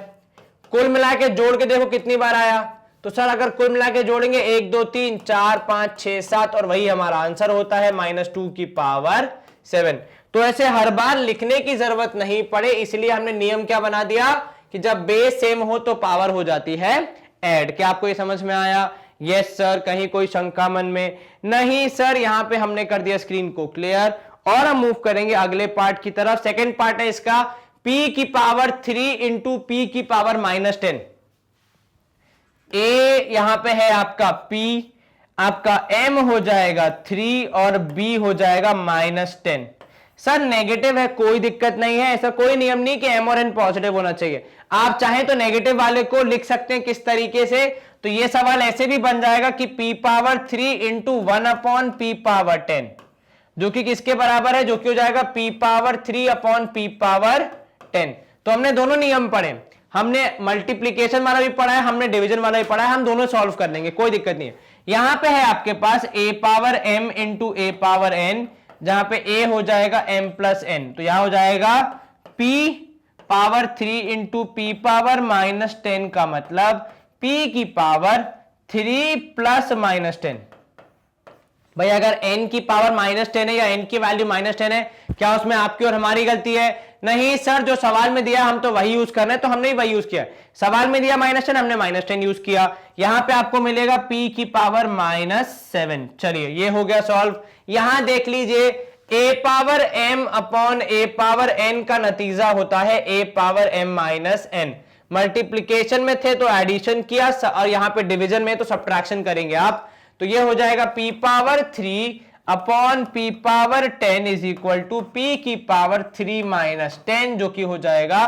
कुल मिला के जोड़ के देखो कितनी बार आया। तो सर अगर कुल मिला के जोड़ेंगे 1 2 3 4 5 6 7 और वही हमारा आंसर होता है -2 की पावर 7। तो ऐसे हर बार लिखने की जरूरत नहीं पड़े, इसलिए हमने नियम क्या बना दिया कि जब बेस सेम हो तो पावर हो जाती है ऐड। क्या आपको ये समझ में आया? Yes sir. कहीं कोई शंका मन में? नहीं सर। यहां पे हमने कर दिया स्क्रीन को क्लियर और हम मूव करेंगे अगले पार्ट की तरफ। सेकंड पार्ट है इसका p की पावर 3 इंटू p की पावर -10। a यहां पे है आपका p, आपका m हो जाएगा 3 और b हो जाएगा -10। सर नेगेटिव है, कोई दिक्कत नहीं है, ऐसा कोई नियम नहीं कि m और n पॉजिटिव होना चाहिए। आप चाहें तो नेगेटिव वाले को लिख सकते हैं किस तरीके से, तो ये सवाल ऐसे भी बन जाएगा कि p power 3 into 1/p power 10, जो कि किसके बराबर है, जो कि हो जाएगा p पावर 3/p पावर 10। तो हमने दोनों नियम पढ़े, हमने मल्टीप्लीकेशन वाला भी पढ़ा है, हमने डिवीजन वाला भी पढ़ा है, हम दोनों सॉल्व कर लेंगे, कोई दिक्कत नहीं है। यहां पे है आपके पास a power m into a power n, जहां पे a हो जाएगा m प्लस n, तो यहां हो जाएगा p power 3 into p power -10 का मतलब p की पावर 3 प्लस -10। भाई अगर n की पावर -10 है या n की वैल्यू -10 है, क्या उसमें आपकी और हमारी गलती है? नहीं सर, जो सवाल में दिया हम तो वही यूज कर रहे हैं, तो हमने वही यूज किया। सवाल में दिया -10, हमने -10 यूज किया। यहां पे आपको मिलेगा p की पावर -7। चलिए ये हो गया सॉल्व। यहां देख लीजिए a power m upon a power n का नतीजा होता है a power m minus n। Multiplication में थे तो एडिशन किया और यहां पे डिवीजन में तो सब्ट्रैक्शन करेंगे आप, तो ये हो जाएगा p power 3 upon p power 10 is equal to p की पावर 3 माइनस 10, जो कि हो जाएगा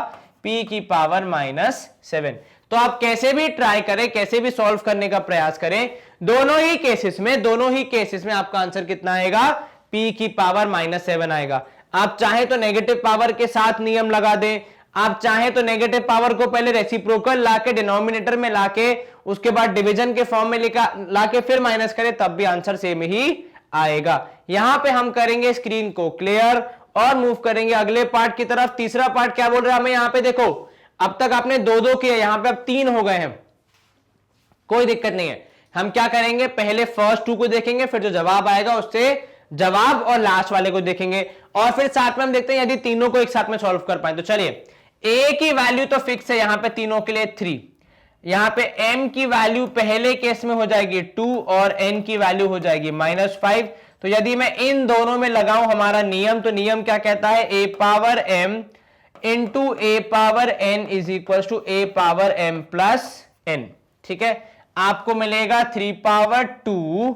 p की पावर -7। तो आप कैसे भी ट्राई करें, कैसे भी सॉल्व करने का प्रयास करें, दोनों ही केसेस में आपका आंसर कितना आएगा? p की पावर -7 आएगा। आप चाहें तो नेगेटिव पावर के साथ नियम लगा दें, आप चाहें तो नेगेटिव पावर को पहले रेसिप्रोकल लाके डिनोमिनेटर में लाके उसके बाद डिवीजन के फॉर्म में लाके फिर माइनस करें, तब भी आंसर सेम ही आएगा। यहां पे हम करेंगे स्क्रीन को क्लियर और मूव करेंगे अगले पार्ट की तरफ। तीसरा पार्ट क्या बोल रहा है हमें? यहां पे देखो, अब तक आपने 2-2 किया, यहां पे अब 3 हो गए हैं, कोई दिक्कत नहीं है। हम क्या करेंगे, पहले फर्स्ट 2 को देखेंगे, फिर जो जवाब आएगा उससे जवाब और लास्ट वाले को देखेंगे, और फिर साथ में हम देखते हैं यदि तीनों को एक साथ में सॉल्व कर पाए। तो चलिए, a की वैल्यू तो फिक्स है यहां पे तीनों के लिए 3, यहां पे m की वैल्यू पहले केस में हो जाएगी 2 और n की वैल्यू हो जाएगी -5। तो यदि मैं इन दोनों में लगाऊं हमारा नियम, तो नियम क्या कहता है? a power m into a power n is equal to a power m plus n। ठीक है, आपको मिलेगा 3 power 2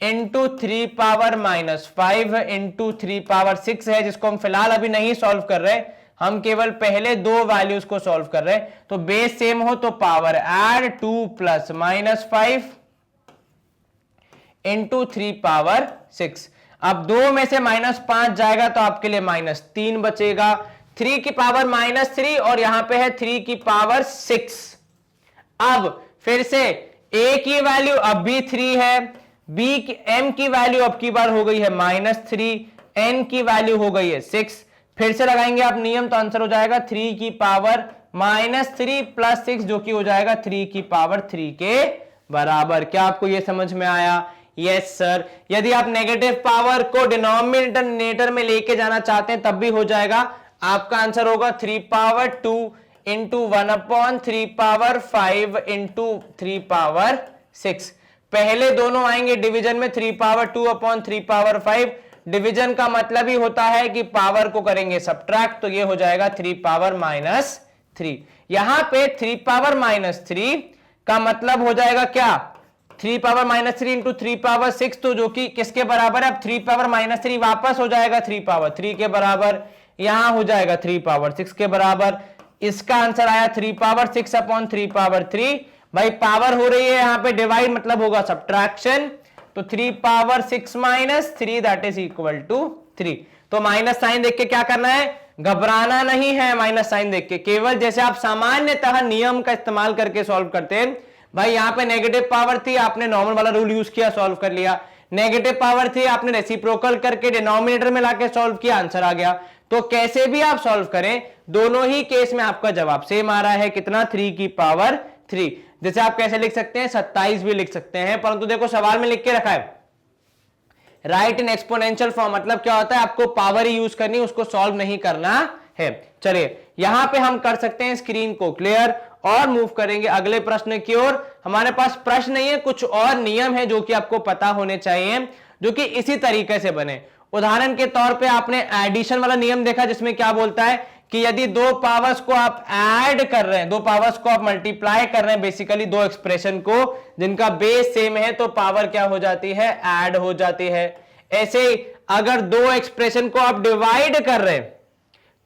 into 3 power -5 into 3 power 6 है, जिसको हम फिलहाल अभी नहीं सॉल्व कर रहे, हम केवल पहले 2 वैल्यूज को सॉल्व कर रहे हैं। तो बेस सेम हो तो power add 2 plus -5 into 3 power 6। अब 2 में से -5 जाएगा तो आपके लिए -3 बचेगा, 3 की पावर -3 और यहां पे है 3 की पावर 6। अब फिर से a की वैल्यू अब भी 3 है, m की वैल्यू अब की बार हो गई है -3, n की वैल्यू हो गई है 6। फिर से लगाएंगे आप नियम तो आंसर हो जाएगा 3 की पावर -3 + 6 जो कि हो जाएगा 3 की पावर 3 के बराबर। क्या आपको यह समझ में आया? Yes sir. यदि आप नेगेटिव पावर को डिनोमिनेटर में लेके जाना चाहते हैं तब भी हो जाएगा। आपका आंसर होगा 3 power 2 into 1/3 power 5 into 3 power 6। पहले दोनों आएंगे डिवीजन में 3 पावर 2/3 पावर 5। डिवीजन का मतलब ही होता है कि पावर को करेंगे सब्ट्रैक्ट, तो ये हो जाएगा 3 पावर -3। यहां पे 3 पावर -3 का मतलब हो जाएगा क्या? 3 पावर -3 इंटू 3 पावर 6, तो जो कि किसके बराबर है? अब 3 पावर -3 वापस हो जाएगा 3 पावर 3 के बराबर, यहां हो जाएगा 3 पावर 6 के बराबर। इसका आंसर आया 3 पावर 6/3 पावर 3। भाई पावर हो रही है यहां पे डिवाइड, मतलब होगा सब्ट्रैक्शन, तो 3 power 6 - 3 that is equal to 3। तो माइनस साइन देख के क्या करना है? घबराना नहीं है माइनस साइन देख के, केवल जैसे आप सामान्यतः नियम का इस्तेमाल करके सॉल्व करते हैं। भाई यहां पे नेगेटिव पावर थी, आपने नॉर्मल वाला रूल यूज किया, सॉल्व कर लिया। नेगेटिव पावर थी, आपने रेसिप्रोकल करके डिनोमिनेटर में लाके सॉल्व किया, आंसर आ गया। तो कैसे भी आप सॉल्व करें, दोनों ही केस में आपका जवाब सेम आ रहा है। कितना? 3 की पावर 3। जैसे आप कैसे लिख सकते हैं? 27 भी लिख सकते हैं, परंतु देखो सवाल में लिख के रखा है राइट इन एक्सपोनेंशियल फॉर्म। मतलब क्या होता है? आपको पावर ही यूज करनी, उसको सॉल्व नहीं करना है। चलिए यहां पे हम कर सकते हैं स्क्रीन को क्लियर और मूव करेंगे अगले प्रश्न की ओर। हमारे पास प्रश्न नहीं है, कुछ और नियम है जो कि आपको पता होने चाहिए, जो कि इसी तरीके से बने। उदाहरण के तौर पे आपने एडिशन वाला नियम देखा, जिसमें क्या बोलता है कि यदि दो पावर्स को आप ऐड कर रहे हैं, दो पावर्स को आप मल्टीप्लाई कर रहे हैं, बेसिकली दो एक्सप्रेशन को जिनका बेस सेम है, तो पावर क्या हो जाती है? ऐड हो जाती है। ऐसे ही अगर दो एक्सप्रेशन को आप डिवाइड कर रहे हैं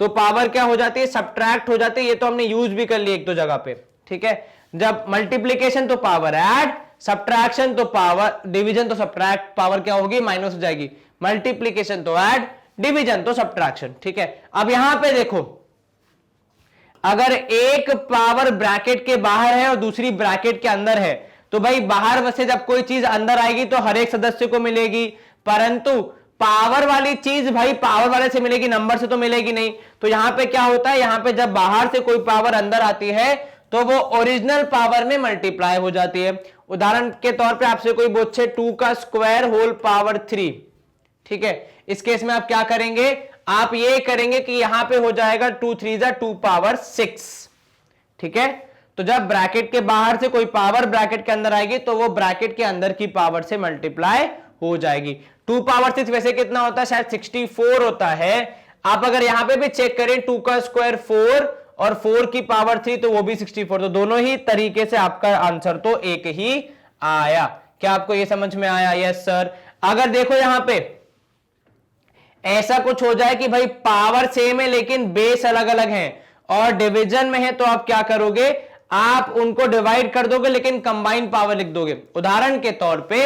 तो पावर क्या हो जाती है? सब्ट्रैक्ट हो जाती है। ये तो हमने यूज भी कर लिया एक दो जगह पे, ठीक है। जब मल्टीप्लीकेशन तो पावर ऐड, सब्ट्रैक्शन तो पावर, डिवीजन तो सब्ट्रैक्ट, पावर क्या होगी? माइनस हो जाएगी। मल्टीप्लीकेशन तो ऐड, डिवीजन तो सब्ट्रैक्शन, ठीक है। अब यहां पे देखो, अगर एक पावर ब्रैकेट के बाहर है और दूसरी ब्रैकेट के अंदर है, तो भाई बाहर से जब कोई चीज अंदर आएगी तो हर एक सदस्य को मिलेगी, परंतु पावर वाली चीज भाई पावर वाले से मिलेगी, नंबर से तो मिलेगी नहीं। तो यहां पे क्या होता है? यहां पे जब बाहर से कोई पावर अंदर आती है तो वो ओरिजिनल पावर में मल्टीप्लाई हो जाती है। उदाहरण के तौर पे आपसे कोई पूछे 2 का स्क्वायर होल पावर 3, ठीक है। इस केस में आप क्या करेंगे? आप ये करेंगे कि यहां पे हो जाएगा 2 3 जा 2 पावर 6, ठीक है। तो जब ब्रैकेट के बाहर से कोई पावर ब्रैकेट के अंदर आएगी तो वो ब्रैकेट के अंदर की पावर से मल्टीप्लाई हो जाएगी। 2 पावर 6 वैसे कितना होता है? शायद 64 होता है। आप अगर यहां पे भी चेक करें 2 का स्क्वायर 4 और 4 की पावर 3 तो वो भी 64, तो दोनों ही तरीके से आपका आंसर तो एक ही आया। क्या आपको ये समझ में आया? Yes sir. अगर देखो यहां पे ऐसा कुछ हो जाए कि भाई पावर सेम है लेकिन बेस अलग अलग है और डिवीजन में है, तो आप क्या करोगे? आप उनको डिवाइड कर दोगे लेकिन कंबाइन पावर लिख दोगे। उदाहरण के तौर पे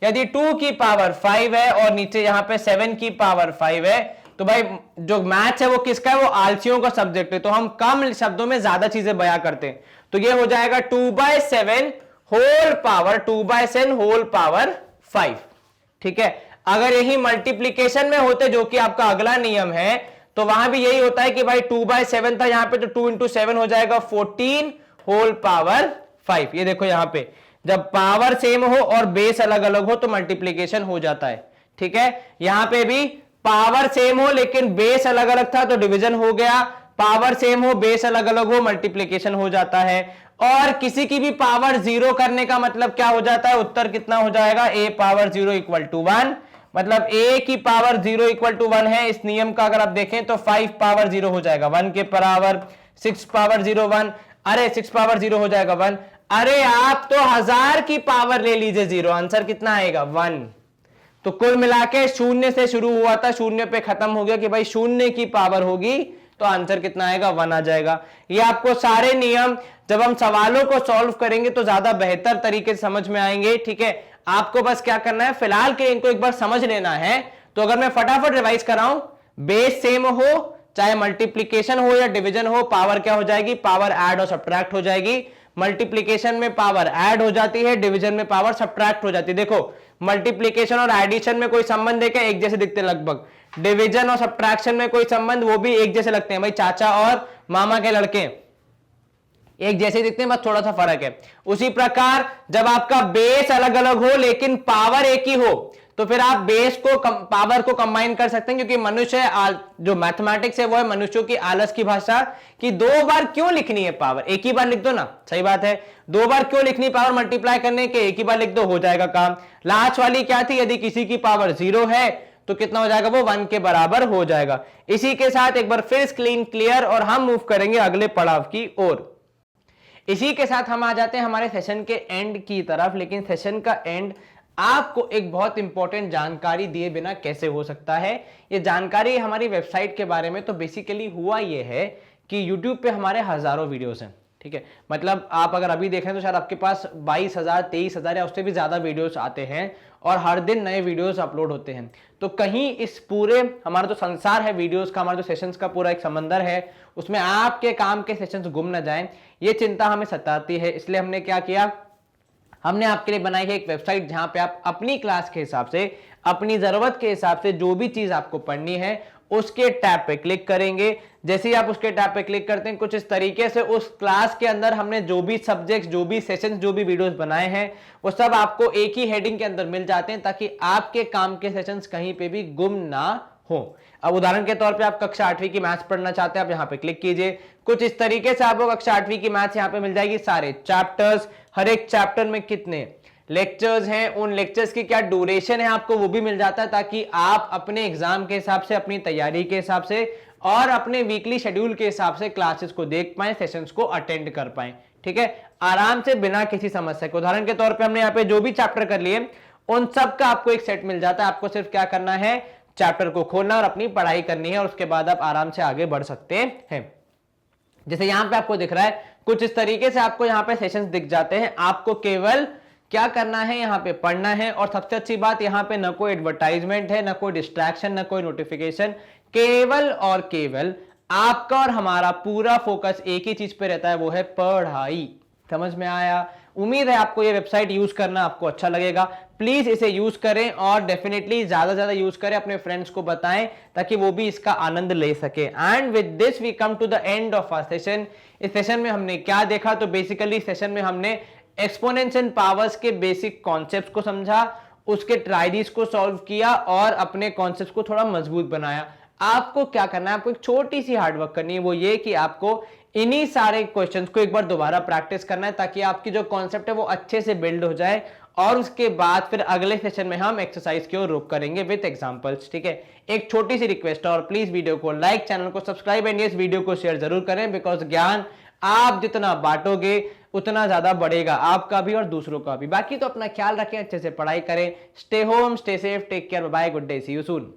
यदि 2 की पावर 5 है और नीचे यहां पे 7 की पावर 5 है, तो भाई जो मैथ्स है वो किसका है? वो आलसियों का सब्जेक्ट है, तो हम कम शब्दों में ज्यादा चीजें बयां करते हैं। तो ये हो जाएगा 2/7 होल पावर 2/7 होल पावर 5, ठीक है। अगर यही मल्टीप्लीकेशन में होते, जो कि आपका अगला नियम है, तो वहां भी यही होता है कि भाई 2/7 था यहां पे, तो 2 × 7 हो जाएगा 14 होल पावर 5। ये देखो यहां पे जब पावर सेम हो और बेस अलग अलग हो तो मल्टीप्लीकेशन हो जाता है, ठीक है। यहां पे भी पावर सेम हो लेकिन बेस अलग अलग था तो डिवीजन हो गया, पावर सेम हो बेस अलग अलग हो मल्टीप्लीकेशन हो जाता है। और किसी की भी पावर 0 करने का मतलब क्या हो जाता है? उत्तर कितना हो जाएगा? a पावर 0 इक्वल टू 1, मतलब a की पावर 0 इक्वल टू 1 है। इस नियम का अगर आप देखें तो 5 पावर 0 हो जाएगा 1 के बराबर, 6 पावर 0 1, अरे 6 पावर 0 हो जाएगा 1, अरे आप तो 1000 की पावर ले लीजिए 0, आंसर कितना आएगा? 1। तो कुल मिला के शून्य से शुरू हुआ था, शून्य पे खत्म हो गया कि भाई शून्य की पावर होगी तो आंसर कितना आएगा? 1 आ जाएगा। ये आपको सारे नियम जब हम सवालों को सॉल्व करेंगे तो ज्यादा बेहतर तरीके से समझ में आएंगे, ठीक है। आपको बस क्या करना है, फिलहाल के इनको एक बार समझ लेना है। तो अगर मैं फटाफट रिवाइज कराऊं, बेस सेम हो चाहे मल्टीप्लीकेशन हो या डिवीजन हो, पावर क्या हो जाएगी? पावर ऐड और सब्ट्रैक्ट हो जाएगी। मल्टीप्लीकेशन में पावर ऐड हो जाती है, डिवीजन में पावर सब्ट्रैक्ट हो जाती है। देखो मल्टीप्लीकेशन और एडिशन में कोई संबंध है क्या? एक जैसे दिखते हैं लगभग। डिवीजन और सब्ट्रैक्शन में कोई संबंध, वो भी एक जैसे लगते हैं भाई, चाचा और मामा के लड़के एक जैसे दिखते हैं, बस थोड़ा सा फर्क है। उसी प्रकार जब आपका बेस अलग अलग हो लेकिन पावर एक ही हो, तो फिर आप बेस को पावर को कंबाइन कर सकते हैं, क्योंकि मनुष्य जो मैथमेटिक्स है वो है मनुष्यों की आलस की भाषा, कि 2 बार क्यों लिखनी है पावर, एक ही बार लिख दो ना। सही बात है, 2 बार क्यों लिखनी पावर मल्टीप्लाई करने के, एक ही बार लिख दो, हो जाएगा काम। लास्ट वाली क्या थी? यदि किसी की पावर 0 है तो कितना हो जाएगा? वो 1 के बराबर हो जाएगा। इसी के साथ एक बार फिर स्क्रीन क्लियर और हम मूव करेंगे अगले पड़ाव की ओर। इसी के साथ हम आ जाते हैं हमारे सेशन के एंड की तरफ। लेकिन सेशन का एंड आपको एक बहुत इंपॉर्टेंट जानकारी दिए बिना कैसे हो सकता है? ये जानकारी हमारी वेबसाइट के बारे में। तो बेसिकली हुआ ये है कि YouTube पे हमारे हजारों वीडियोस हैं, ठीक है। मतलब आप अगर अभी देखें तो शायद आपके पास 22,000 23,000 या उससे भी ज्यादा वीडियोस आते हैं और हर दिन नए वीडियोस अपलोड होते हैं। तो कहीं इस पूरे हमारा जो संसार है वीडियोस का, हमारा जो सेशंस का पूरा एक समंदर है, उसमें आपके काम के सेशंस गुम ना जाएं, ये चिंता हमें सताती है। इसलिए हमने क्या किया, हमने आपके लिए बनाई है एक वेबसाइट जहां पे आप अपनी क्लास के हिसाब से, अपनी जरूरत के हिसाब से जो भी चीज आपको पढ़नी है उसके टैब पे क्लिक करेंगे। जैसे ही आप उसके टैब पे क्लिक करते हैं, कुछ इस तरीके से उस क्लास के अंदर हमने जो भी सब्जेक्ट्स, जो भी सेशंस, जो भी वीडियोस बनाए हैं वो सब आपको एक ही हेडिंग के अंदर मिल जाते हैं, ताकि आपके काम के सेशंस कहीं पे भी गुम ना हो। अब उदाहरण के तौर पे आप कक्षा 8वीं की मैथ्स पढ़ना चाहते हैं, आप यहाँ पे क्लिक कीजिए। कुछ इस तरीके से आपको कक्षा 8वीं की मैथ्स यहाँ पे मिल जाएगी, सारे चैप्टर्स, हर एक चैप्टर में कितने लेक्चर्स हैं, उन लेक्चर्स की क्या ड्यूरेशन है आपको वो भी मिल जाता है, ताकि आप अपने एग्जाम के हिसाब से, अपनी तैयारी के हिसाब से और अपने वीकली शेड्यूल के हिसाब से क्लासेस को देख पाएं, सेशंस को अटेंड कर पाएं, ठीक है, आराम से बिना किसी समस्या के। उदाहरण के तौर पे हमने यहाँ पे जो भी चैप्टर कर लिए उन सब का आपको एक सेट मिल जाता है। आपको सिर्फ क्या करना है, चैप्टर को खोलना और अपनी पढ़ाई करनी है, और उसके बाद आप आराम से आगे बढ़ सकते हैं। जैसे यहां पे आपको दिख रहा है कुछ इस तरीके से आपको यहां पे सेशंस दिख जाते हैं। आपको केवल क्या करना है, यहां पे पढ़ना है। और सबसे अच्छी बात, यहां पे ना कोई एडवर्टाइजमेंट है, ना कोई डिस्ट्रैक्शन, ना कोई नोटिफिकेशन, केवल और केवल आपका और हमारा पूरा फोकस एक ही चीज पे रहता है, वो है पढ़ाई। समझ में आया? उम्मीद है आपको ये वेबसाइट यूज करना आपको अच्छा लगेगा। प्लीज इसे यूज करें और डेफिनेटली ज्यादा ज्यादा यूज करें, अपने फ्रेंड्स को बताएं ताकि वो भी इसका आनंद ले सके। And with this we come to the end of our session. इस सेशन में हमने क्या देखा, तो बेसिकली सेशन में हमने एक्सपोनेंट्स एंड पावर्स के बेसिक कॉन्सेप्ट्स को समझा, उसके ट्राइडीज को सॉल्व किया और अपने कॉन्सेप्ट्स को थोड़ा मजबूत बनाया। आपको क्या करना है, आपको एक छोटी सी हार्डवर्क करनी है, वो ये कि आपको इन्हीं सारे क्वेश्चंस को एक बार दोबारा प्रैक्टिस करना है, ताकि आपकी जो कॉन्सेप्ट है वो अच्छे से बिल्ड हो जाए। और उसके बाद फिर अगले सेशन में हम एक्सरसाइज की ओर रुख करेंगे विद एग्जांपल्स, ठीक है। एक छोटी सी रिक्वेस्ट है, और प्लीज वीडियो को लाइक, चैनल को सब्सक्राइब एंड इस वीडियो को शेयर जरूर करें, बिकॉज ज्ञान आप जितना बांटोगे उतना ज्यादा बढ़ेगा, आपका भी और दूसरों का भी। बाकी तो अपना ख्याल रखें, अच्छे से पढ़ाई करें। Stay home, stay safe, take care, bye, good day, see you soon.